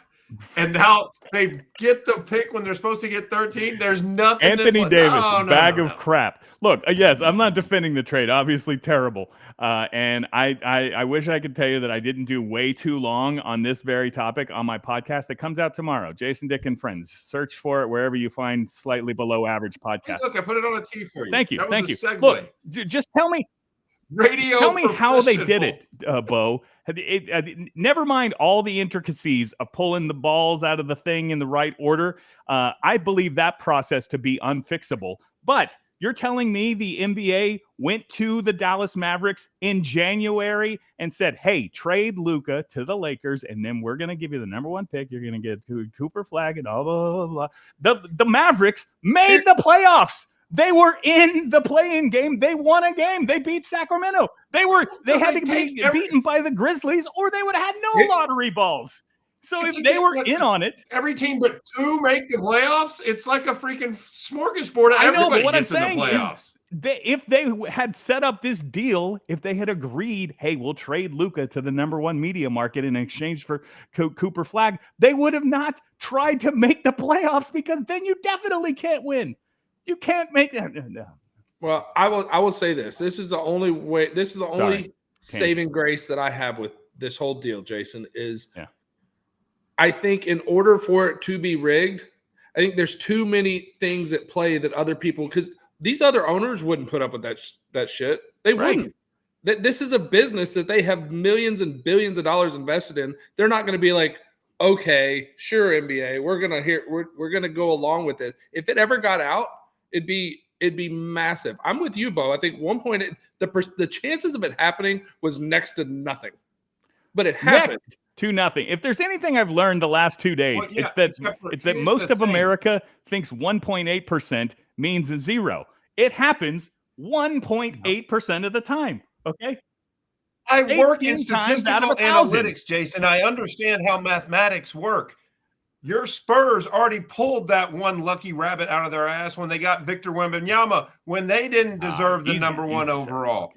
And now They get the pick when they're supposed to get 13. There's nothing. Anthony Davis, no, bag no. of crap. Look, yes, I'm not defending the trade. Obviously terrible. And I wish I could tell you that I didn't do way too long on this very topic on my podcast that comes out tomorrow. Jason Dick and Friends. Search for it wherever you find slightly below average podcasts. Look, I put it on a T for you. Thank you. That was Thank a you. Segue. Look, just tell me. Radio. Tell me how they did professional. it, Bo. Never mind all the intricacies of pulling the balls out of the thing in the right order. I believe that process to be unfixable. But you're telling me the NBA went to the Dallas Mavericks in January and said, hey, trade Luka to the Lakers, and then we're going to give you the number 1 pick. You're going to get Cooper Flag and blah, blah, blah, blah. The Mavericks made the playoffs. They were in the play-in game. They won a game. They beat Sacramento. They had to be beaten by the Grizzlies, or they would have had no lottery balls. So if they were in on it, every team but 2 make the playoffs. It's like a freaking smorgasbord. I know, but what I'm gets in saying the playoffs. is, if they had set up this deal, if they had agreed, hey, we'll trade Luka to the number 1 media market in exchange for Cooper Flag, they would have not tried to make the playoffs, because then you definitely can't win. You can't make that. No. Well, I will say this. This is the only way. This is the only saving grace that I have with this whole deal, Jason, is I think in order for it to be rigged, I think there's too many things at play that other people, because these other owners wouldn't put up with that shit. They wouldn't. This is a business that they have millions and billions of dollars invested in. They're not going to be like, okay, sure, NBA, we're gonna go along with it. If it ever got out, it'd be massive. I'm with you, Bo. I think 1 point the chances of it happening was next to nothing, but it happened. Next to nothing. If there's anything I've learned the last 2 days, it's that most of America thinks 1.8% means 0. It happens 1.8% of the time. Okay. I work in 18 times statistical out of 1,000. analytics, Jason. I understand how mathematics work. Your Spurs already pulled that one lucky rabbit out of their ass when they got Victor Wembanyama, when they didn't deserve the number 1 overall.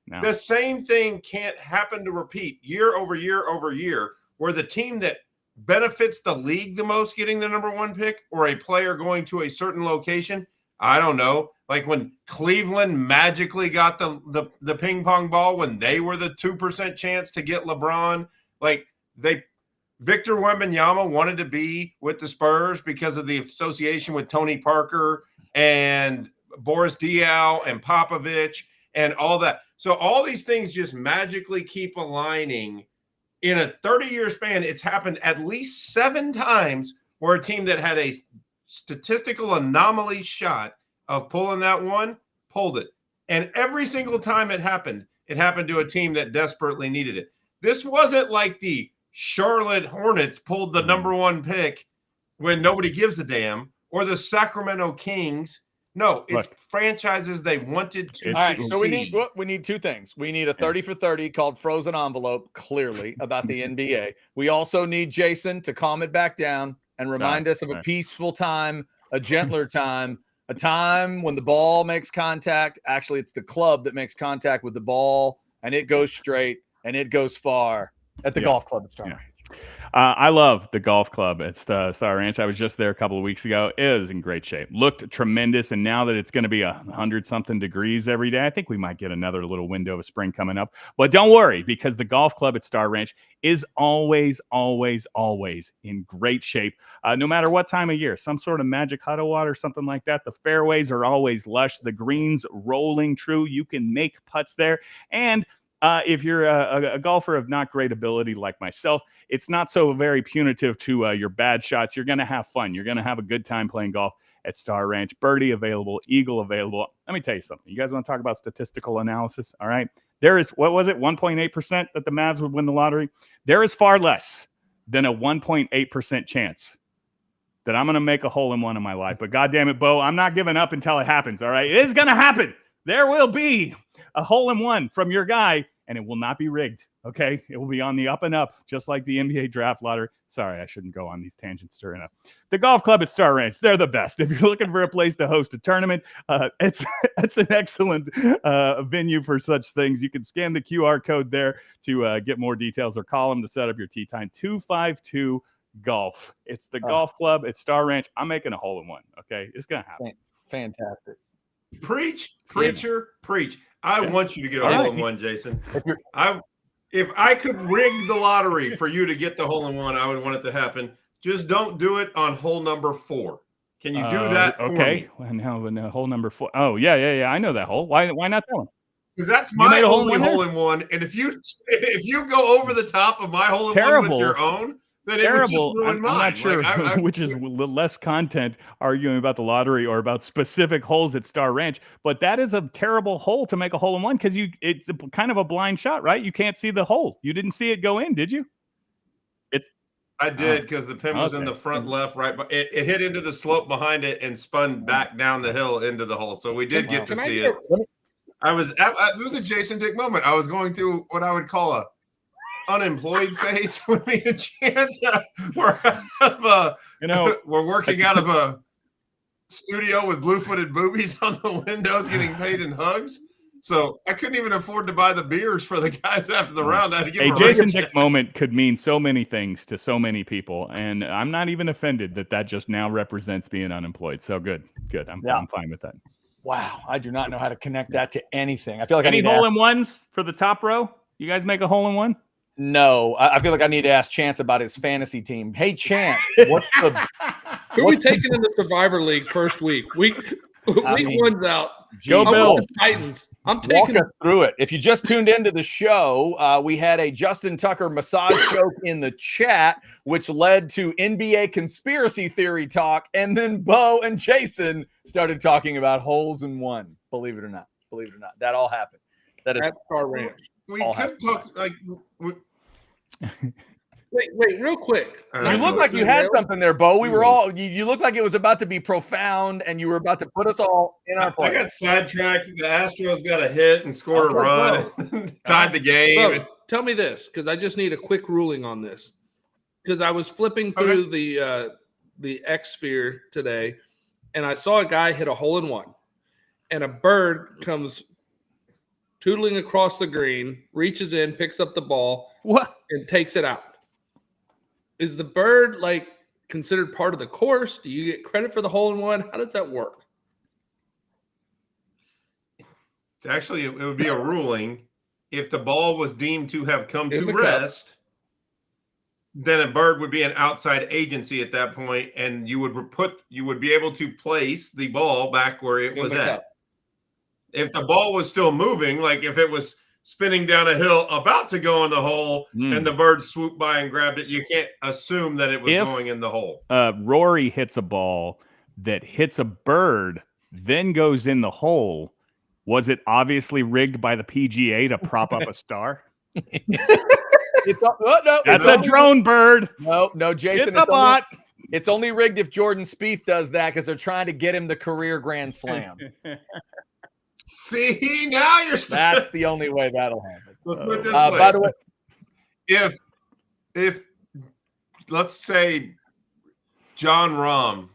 No. The same thing can't happen to repeat year over year over year, where the team that benefits the league the most getting the number 1 pick, or a player going to a certain location. I don't know. Like when Cleveland magically got the ping pong ball when they were the 2% chance to get LeBron. Like Victor Wembanyama wanted to be with the Spurs because of the association with Tony Parker and Boris Diaw and Popovich and all that. So all these things just magically keep aligning. In a 30-year span, it's happened at least 7 times where a team that had a statistical anomaly shot of pulling that one, pulled it. And every single time it happened to a team that desperately needed it. This wasn't like the Charlotte Hornets pulled the number 1 pick when nobody gives a damn, or the Sacramento Kings. No, it's franchises they wanted to succeed. All right, so we need 2 things. We need a 30 for 30 called Frozen Envelope, clearly, about the NBA. We also need Jason to calm it back down and remind us of a peaceful time, a gentler time, a time when the ball makes contact. Actually, it's the club that makes contact with the ball, and it goes straight, and it goes far at the golf club at Star Ranch. I love the golf club at Star Ranch. I was just there a couple of weeks ago. It is in great shape. Looked tremendous. And now that it's going to be 100-something degrees every day, I think we might get another little window of spring coming up. But don't worry, because the golf club at Star Ranch is always, always, always in great shape. No matter what time of year, some sort of magic huddle water, something like that. The fairways are always lush. The greens rolling true. You can make putts there. And if you're a golfer of not great ability like myself, it's not so very punitive to your bad shots. You're going to have fun. You're going to have a good time playing golf at Star Ranch. Birdie available, Eagle available. Let me tell you something. You guys want to talk about statistical analysis? All right. There is, 1.8% that the Mavs would win the lottery? There is far less than a 1.8% chance that I'm going to make a hole-in-one in my life. But goddamn it, Bo, I'm not giving up until it happens, all right? It is going to happen. There will be a hole-in-one from your guy, and it will not be rigged, okay? It will be on the up and up, just like the NBA draft lottery. Sorry, I shouldn't go on these tangents during the golf club at Star Ranch. They're the best. If you're looking for a place to host a tournament, it's an excellent venue for such things. You can scan the QR code there to get more details, or call them to set up your tee time, 252 golf. It's the golf club. It's Star Ranch. I'm making a hole in one. Okay, it's gonna happen. Fantastic. Preach, preacher, preach. I want you to get a hole in one, Jason. If I could rig the lottery for you to get the hole in one, I would want it to happen. Just don't do it on hole number 4. Can you do that for me? Well, now hole number 4. Oh, yeah. I know that hole. Why not that one? Because that's my only hole in one. And if you go over the top of my hole in one with your own, then it would just ruin mine. I'm not sure which is less content, arguing about the lottery or about specific holes at Star Ranch. But that is a terrible hole to make a hole in one because it's kind of a blind shot, right? You can't see the hole. You didn't see it go in, did you? I did because the pin was in the front left, right, but it hit into the slope behind it and spun back down the hill into the hole. So we did get to see it. It was a Jason Dick moment. I was going through what I would call a unemployed phase when we had a chance. We're working out of a studio with blue-footed boobies on the windows, getting paid in hugs. So I couldn't even afford to buy the beers for the guys after the round. I had to give a Jason Dick moment could mean so many things to so many people, and I'm not even offended that just now represents being unemployed. So good. I'm fine with that. Wow, I do not know how to connect that to anything. I feel like any hole in ones for the top row. You guys make a hole in one? No, I feel like I need to ask Chance about his fantasy team. Hey, Chance, who are we taking in the Survivor League first week? Week 1's out. Go Bills. Titans. I'm taking us through it. If you just tuned into the show, we had a Justin Tucker massage joke in the chat, which led to NBA conspiracy theory talk, and then Bo and Jason started talking about holes in one. Believe it or not, that all happened. That is Star Ranch. We could talk like. Wait, real quick. You look like you had something there, Bo. We were all. You looked like it was about to be profound, and you were about to put us all in our place. I got sidetracked. The Astros got a hit and scored a run, and tied the game. Bo, tell me this, because I just need a quick ruling on this. Because I was flipping through the X sphere today, and I saw a guy hit a hole in one, and a bird comes tootling across the green, reaches in, picks up the ball, and takes it out. Is the bird considered part of the course? Do you get credit for the hole in one? How does that work? It's actually, it would be a ruling. If the ball was deemed to have come to rest, then a bird would be an outside agency at that point, and you would be able to place the ball back where it was at. If the ball was still moving, like if it was spinning down a hill about to go in the hole and the bird swooped by and grabbed it, you can't assume that it was going in the hole. Rory hits a ball that hits a bird, then goes in the hole. Was it obviously rigged by the PGA to prop up a star? That's a drone bird. No, Jason. It's a bot. It's only rigged if Jordan Spieth does that because they're trying to get him the career Grand Slam. See, now you're. That's the only way that'll happen. Let's put it this way. By the way, if let's say John Rahm,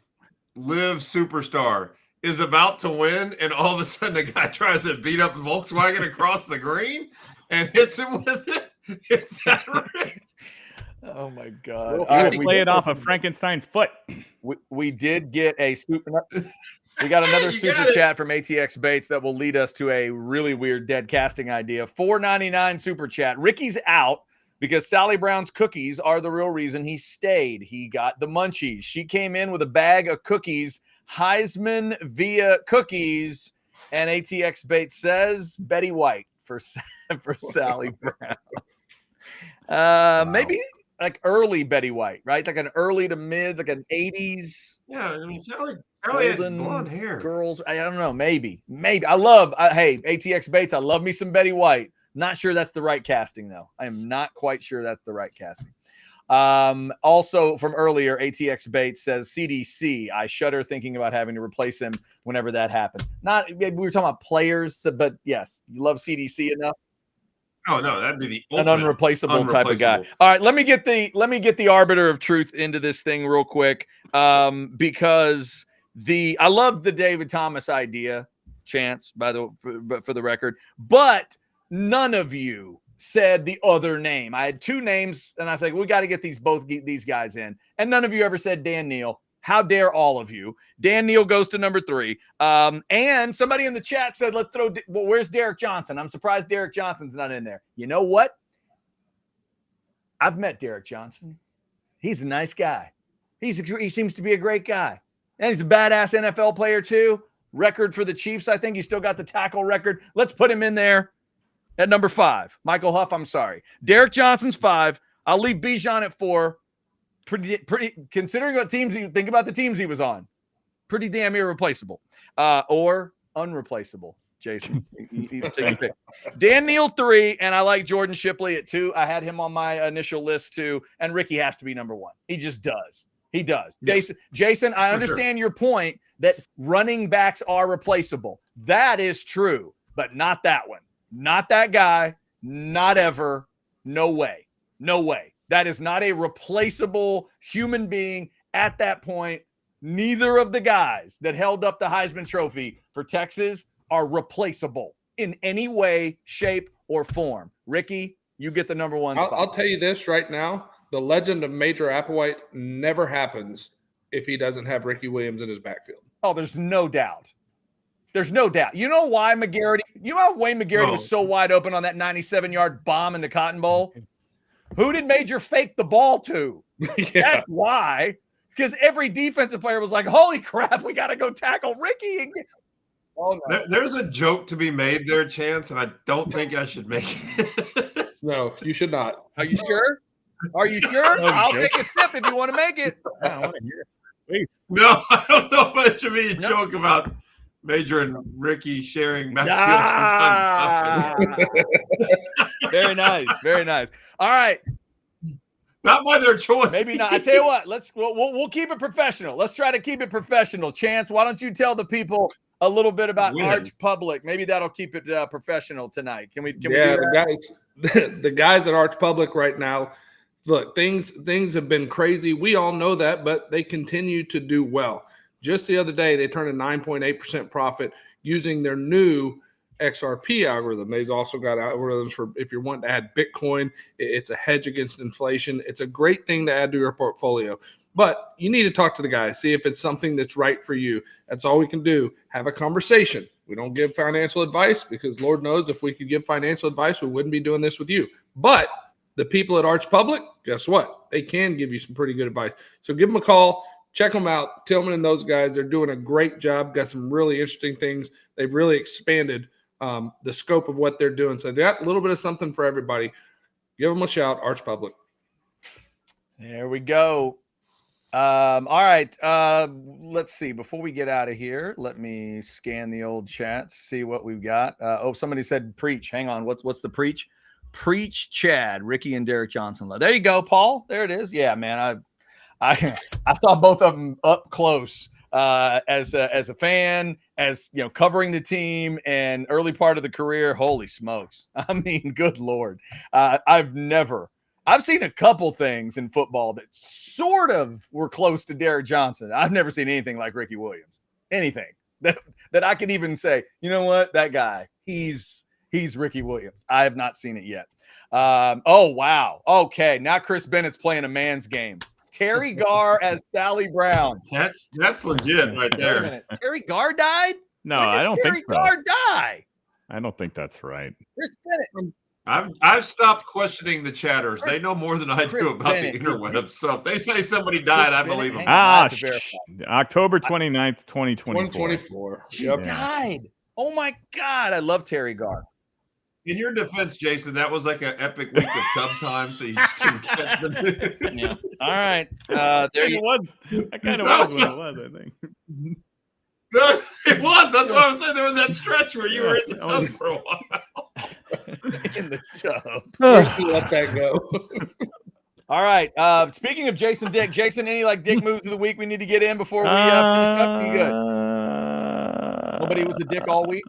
live superstar, is about to win, and all of a sudden a guy tries to beat up Volkswagen across the green and hits him with it, is that right? Oh my God! We play it off of Frankenstein's foot. We did get a super. We got another super chat from ATX Bates that will lead us to a really weird dead casting idea. $4.99 super chat. Ricky's out because Sally Brown's cookies are the real reason he stayed. He got the munchies. She came in with a bag of cookies, Heisman via cookies, and ATX Bates says Betty White for Sally Brown. Maybe like early Betty White, right? Like an early to mid, like an 80s. Yeah, I mean, Sally had blonde hair. Girls, I don't know. Maybe. I love, hey, ATX Bates, I love me some Betty White. Not sure that's the right casting, though. I am not quite sure that's the right casting. Also from earlier, ATX Bates says CDC. I shudder thinking about having to replace him whenever that happens. We were talking about players, but yes, you love CDC enough. Oh no, that'd be the ultimate, an unreplaceable type of guy. All right, let me get the arbiter of truth into this thing real quick, because I love the David Thomas idea, Chance, for the record, but none of you said the other name. I had 2 names, and I was like, we got to get both these guys in. And none of you ever said Dan Neal. How dare all of you? Dan Neal goes to number 3. And somebody in the chat said, let's throw, well, where's Derek Johnson? I'm surprised Derek Johnson's not in there. You know what? I've met Derek Johnson. He's a nice guy. He seems to be a great guy. And he's a badass NFL player too. Record for the Chiefs. I think he's still got the tackle record. Let's put him in there at number 5. Michael Huff, I'm sorry. Derek Johnson's 5. I'll leave Bijan at 4. Pretty considering what teams think about the teams he was on. Pretty damn irreplaceable. Or unreplaceable. Jason, you take a pick. Dan Neal 3, and I like Jordan Shipley at 2. I had him on my initial list too, and Ricky has to be number 1. He just does. He does. Yeah. Jason, I understand your point that running backs are replaceable. That is true, but not that one. Not that guy. Not ever. No way. No way. That is not a replaceable human being at that point. Neither of the guys that held up the Heisman Trophy for Texas are replaceable in any way, shape, or form. Ricky, you get the number 1 spot. I'll tell you this right now. The legend of Major Applewhite never happens if he doesn't have Ricky Williams in his backfield. Oh, there's no doubt. There's no doubt. You know why McGarity? You know how Wayne McGarity was so wide open on that 97-yard bomb in the Cotton Bowl? Who did Major fake the ball to? Yeah. That's why. Because every defensive player was like, holy crap, we got to go tackle Ricky. Oh, no. There's a joke to be made there, Chance, and I don't think I should make it. No, you should not. Are you sure? Are you sure? I'll take a sip if you want to make it. I want to hear it. Please. No, I don't know if it should be a joke about Major and Ricky sharing backfields from time to time. Very nice. Very nice. All right. Not by their choice. Maybe not. I tell you what, we'll keep it professional. Let's try to keep it professional. Chance, why don't you tell the people a little bit about Arch Public? Maybe that'll keep it professional tonight. Can we do that? The guys at Arch Public right now, look, things have been crazy. We all know that, but they continue to do well. Just the other day, they turned a 9.8% profit using their new XRP algorithm. They've also got algorithms for if you're wanting to add Bitcoin. It's a hedge against inflation. It's a great thing to add to your portfolio. But you need to talk to the guys, see if it's something that's right for you. That's all we can do. Have a conversation. We don't give financial advice because Lord knows if we could give financial advice, we wouldn't be doing this with you. But the people at Arch Public, guess what? They can give you some pretty good advice. So give them a call. Check them out. Tillman and those guys, they're doing a great job. Got some really interesting things. They've really expanded the scope of what they're doing. So they got a little bit of something for everybody. Give them a shout, Arch Public. There we go. All right. Let's see. Before we get out of here, let me scan the old chats, see what we've got. Somebody said preach. Hang on. What's the preach? Preach Chad, Ricky and Derek Johnson. There you go, Paul. There it is. Yeah, man. I saw both of them up close. As a fan, as you know, covering the team and early part of the career, holy smokes. I mean, good Lord. I've seen a couple things in football that sort of were close to Derek Johnson. I've never seen anything like Ricky Williams. Anything that I could even say, you know what, that guy, he's Ricky Williams. I have not seen it yet. Oh, wow. Okay, now Chris Bennett's playing a man's game. Terry Garr as Sally Brown. That's legit right there. Wait a minute. Terry Garr died? No, I don't think so. Terry Garr die? I don't think that's right. Chris Bennett. I've stopped questioning the chatters. They know more than I do about the interwebs. So if they say somebody died, I believe them. October 29th, 2024. 2024. She died. Oh, my God. I love Terry Garr. In your defense, Jason, that was like an epic week of tub time, so you just didn't catch the news. Yeah. All right. There you was. That kind of was what it was, I think. It was. That's what I was saying. There was that stretch where you were in the tub for a while. In the tub. First, you let that go. All right. Speaking of Jason Dick, Jason, any dick moves of the week we need to get in before we finish up? You good? Nobody was a dick all week?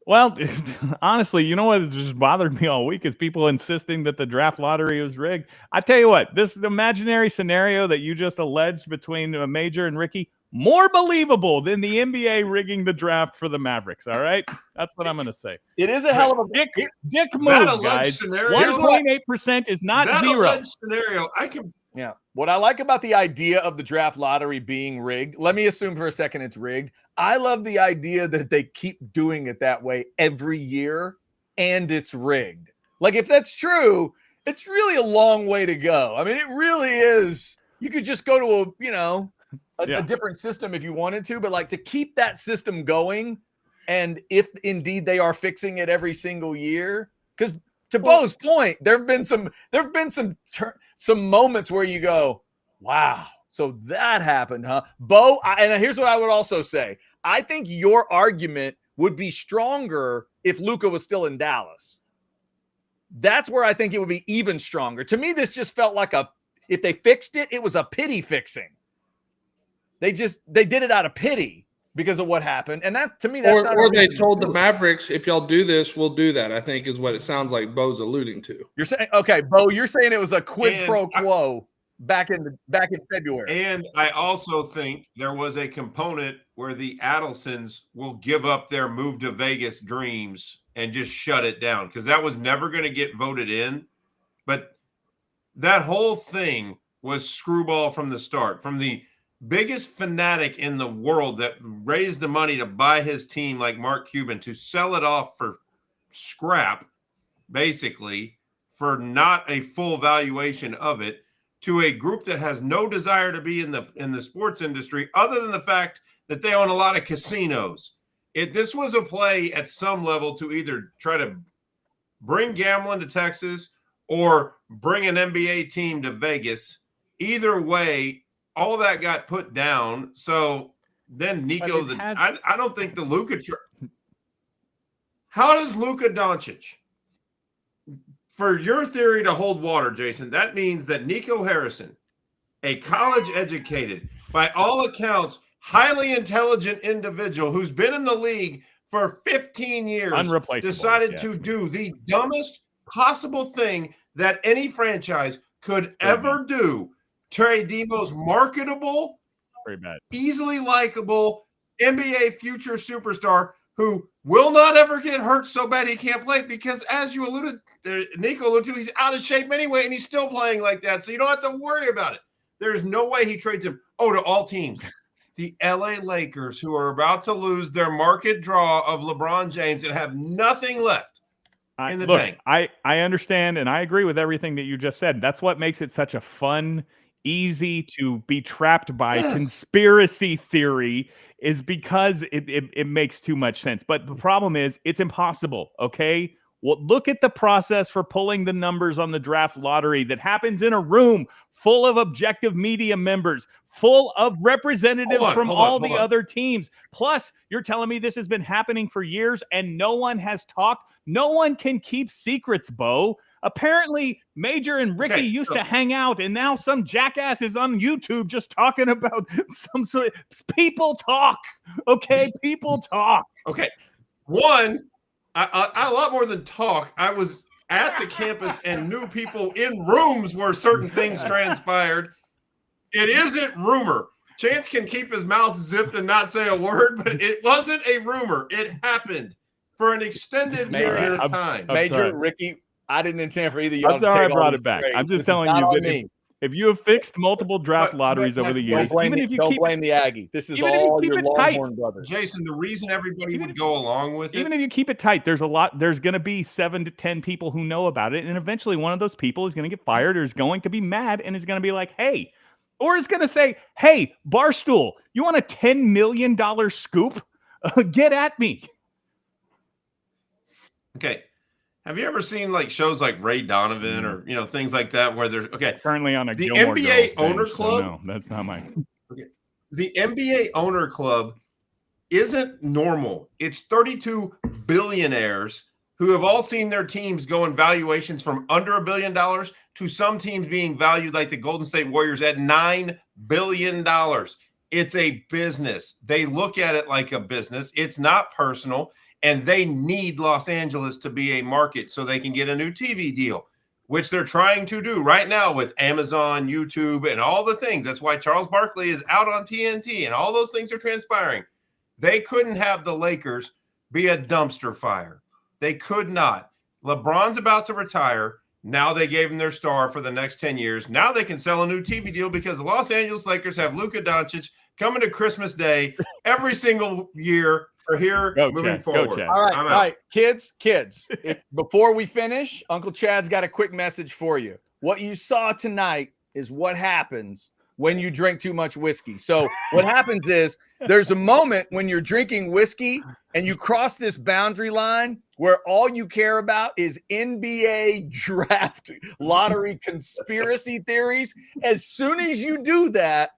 Well, honestly, you know what has just bothered me all week is people insisting that the draft lottery was rigged. I tell you what, this imaginary scenario that you just alleged between Major and Ricky more believable than the NBA rigging the draft for the Mavericks. All right, that's what I'm going to say. It is a hell of a Dick That move, alleged guys. scenario- 1.8% is not that zero. alleged scenario, I can. Yeah. What I like about the idea of the draft lottery being rigged, let me assume for a second it's rigged. I love the idea that they keep doing it that way every year and it's rigged. Like, if that's true, it's really a long way to go. I mean, it really is. You could just go to a different system if you wanted to, but like to keep that system going, and if indeed they are fixing it every single year, because to Bo's point, there have been some moments where you go, wow, so that happened, huh? Bo, and here's what I would also say. I think your argument would be stronger if Luka was still in Dallas. That's where I think it would be even stronger. To me, this just felt like if they fixed it, it was a pity fixing. They did it out of pity because of what happened. And that, to me, that's not. Or they told the Mavericks, if y'all do this, we'll do that, I think is what it sounds like Bo's alluding to. You're saying, okay, Bo, you're saying it was a quid pro quo back in February. And I also think there was a component where the Adelsons will give up their move to Vegas dreams and just shut it down, because that was never going to get voted in. But that whole thing was screwball from the start, from the biggest fanatic in the world that raised the money to buy his team, like Mark Cuban, to sell it off for scrap, basically, for not a full valuation of it, to a group that has no desire to be in the sports industry, other than the fact that they own a lot of casinos. This was a play at some level to either try to bring gambling to Texas or bring an NBA team to Vegas. Either way, all that got put down. So then Nico, I don't think the Luka. How does Luka Doncic, for your theory to hold water, Jason, that means that Nico Harrison, a college-educated, by all accounts, highly intelligent individual who's been in the league for 15 years, decided to do the dumbest possible thing that any franchise could ever do. Trade the most marketable, easily likable NBA future superstar who will not ever get hurt so bad he can't play, because as you alluded, Nico alluded to, he's out of shape anyway, and he's still playing like that. So you don't have to worry about it. There's no way he trades him. Oh, to all teams. The LA Lakers, who are about to lose their market draw of LeBron James and have nothing left in the tank. I understand, and I agree with everything that you just said. That's what makes it such a fun, easy to be trapped by conspiracy theory, is because it makes too much sense. But the problem is it's impossible, okay? Well, look at the process for pulling the numbers on the draft lottery that happens in a room full of objective media members, full of representatives from all the other teams. Plus, you're telling me this has been happening for years and no one has talked? No one can keep secrets, Bo. Apparently, Major and Ricky used to hang out, and now some jackass is on YouTube just talking about some sort of people talk. Okay, people talk. Okay, one, I a lot more than talk. I was at the campus and knew people in rooms where certain things transpired. It isn't rumor. Chance can keep his mouth zipped and not say a word, but it wasn't a rumor. It happened for an extended period of time. Major, Ricky, I didn't intend for either of y'all to take I brought it back. I'm just telling you that if you have fixed multiple draft lotteries over the years, even if you don't blame the Aggie, this is all your Longhorn brothers. Jason, the reason everybody would go along with it, even if you keep it tight, there's going to be 7 to 10 people who know about it, and eventually one of those people is going to get fired, or is going to be mad, and is going to be like, "Hey," or is going to say, "Hey, Barstool, you want a $10 million scoop? Get at me." Okay. Have you ever seen like shows like Ray Donovan or things like that where there's currently on the NBA owner club? So no, that's not my. Okay. The NBA owner club isn't normal. It's 32 billionaires who have all seen their teams go in valuations from under $1 billion to some teams being valued like the Golden State Warriors at $9 billion. It's a business. They look at it like a business. It's not personal. And they need Los Angeles to be a market so they can get a new TV deal. which they're trying to do right now with Amazon, YouTube, and all the things. That's why Charles Barkley is out on TNT, and all those things are transpiring. They couldn't have the Lakers be a dumpster fire. They could not. LeBron's about to retire. Now they gave him their star for the next 10 years. Now they can sell a new TV deal because the Los Angeles Lakers have Luka Doncic coming to Christmas Day every single year for here moving forward. All right, kids. Before we finish, Uncle Chad's got a quick message for you. What you saw tonight is what happens when you drink too much whiskey. So what happens is there's a moment when you're drinking whiskey and you cross this boundary line where all you care about is NBA draft lottery conspiracy theories. As soon as you do that,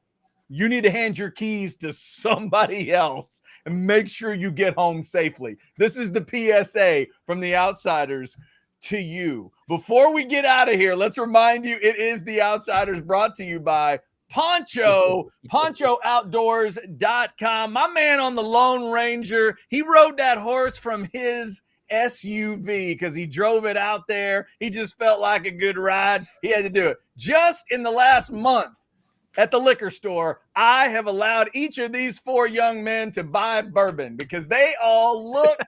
you need to hand your keys to somebody else and make sure you get home safely. This is the PSA from the Outsiders to you. Before we get out of here, let's remind you it is the Outsiders, brought to you by Poncho, PonchoOutdoors.com. My man on the Lone Ranger, he rode that horse from his SUV because he drove it out there. He just felt like a good ride. He had to do it. Just in the last month at the liquor store, I have allowed each of these 4 young men to buy bourbon because they all look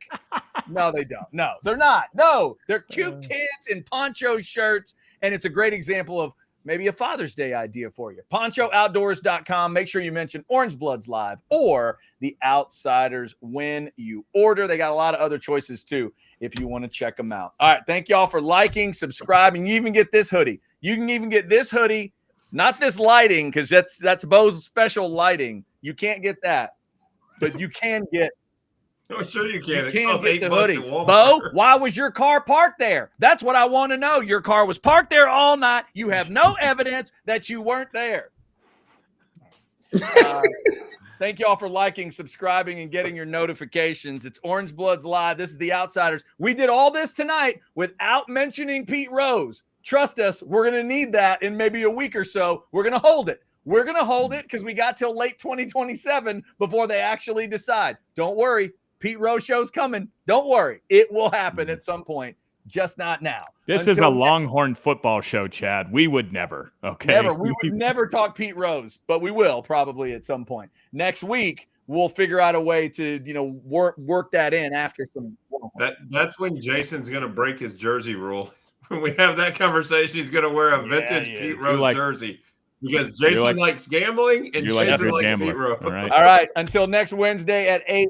no, they don't. No, they're not. No, they're cute kids in poncho shirts, and it's a great example of maybe a Father's Day idea for you. PonchoOutdoors.com. Make sure you mention Orange Bloods Live or the Outsiders when you order. They got a lot of other choices too if you want to check them out. All right, thank y'all for liking, subscribing. You even get this hoodie. You can even get this hoodie, not this lighting, because that's Bo's special lighting. You can't get that, but you can get. Oh, sure you can. You can't get the hoodie. Bo, why was your car parked there? That's what I want to know. Your car was parked there all night. You have no evidence that you weren't there. Thank y'all for liking, subscribing, and getting your notifications. It's Orange Bloods Live. This is the Outsiders. We did all this tonight without mentioning Pete Rose. Trust us, we're going to need that in maybe a week or so. We're going to hold it. We're going to hold it because we got till late 2027 before they actually decide. Don't worry. Pete Rose show's coming. Don't worry. It will happen at some point, just not now. This is a Longhorn football show, Chad. We would never. Okay. Never. We would never talk Pete Rose, but we will probably at some point. Next week, we'll figure out a way to, work that in after some. That's when Jason's going to break his jersey rule. When we have that conversation, he's going to wear a vintage Pete Rose jersey. Because Jason likes gambling and Jason likes Pete Rose. All right. Until next Wednesday at 8.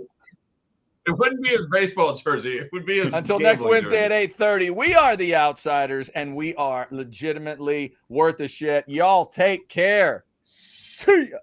It wouldn't be his baseball jersey. It would be his until next Wednesday at 8:30. We are the Outsiders, and we are legitimately worth a shit. Y'all take care. See ya.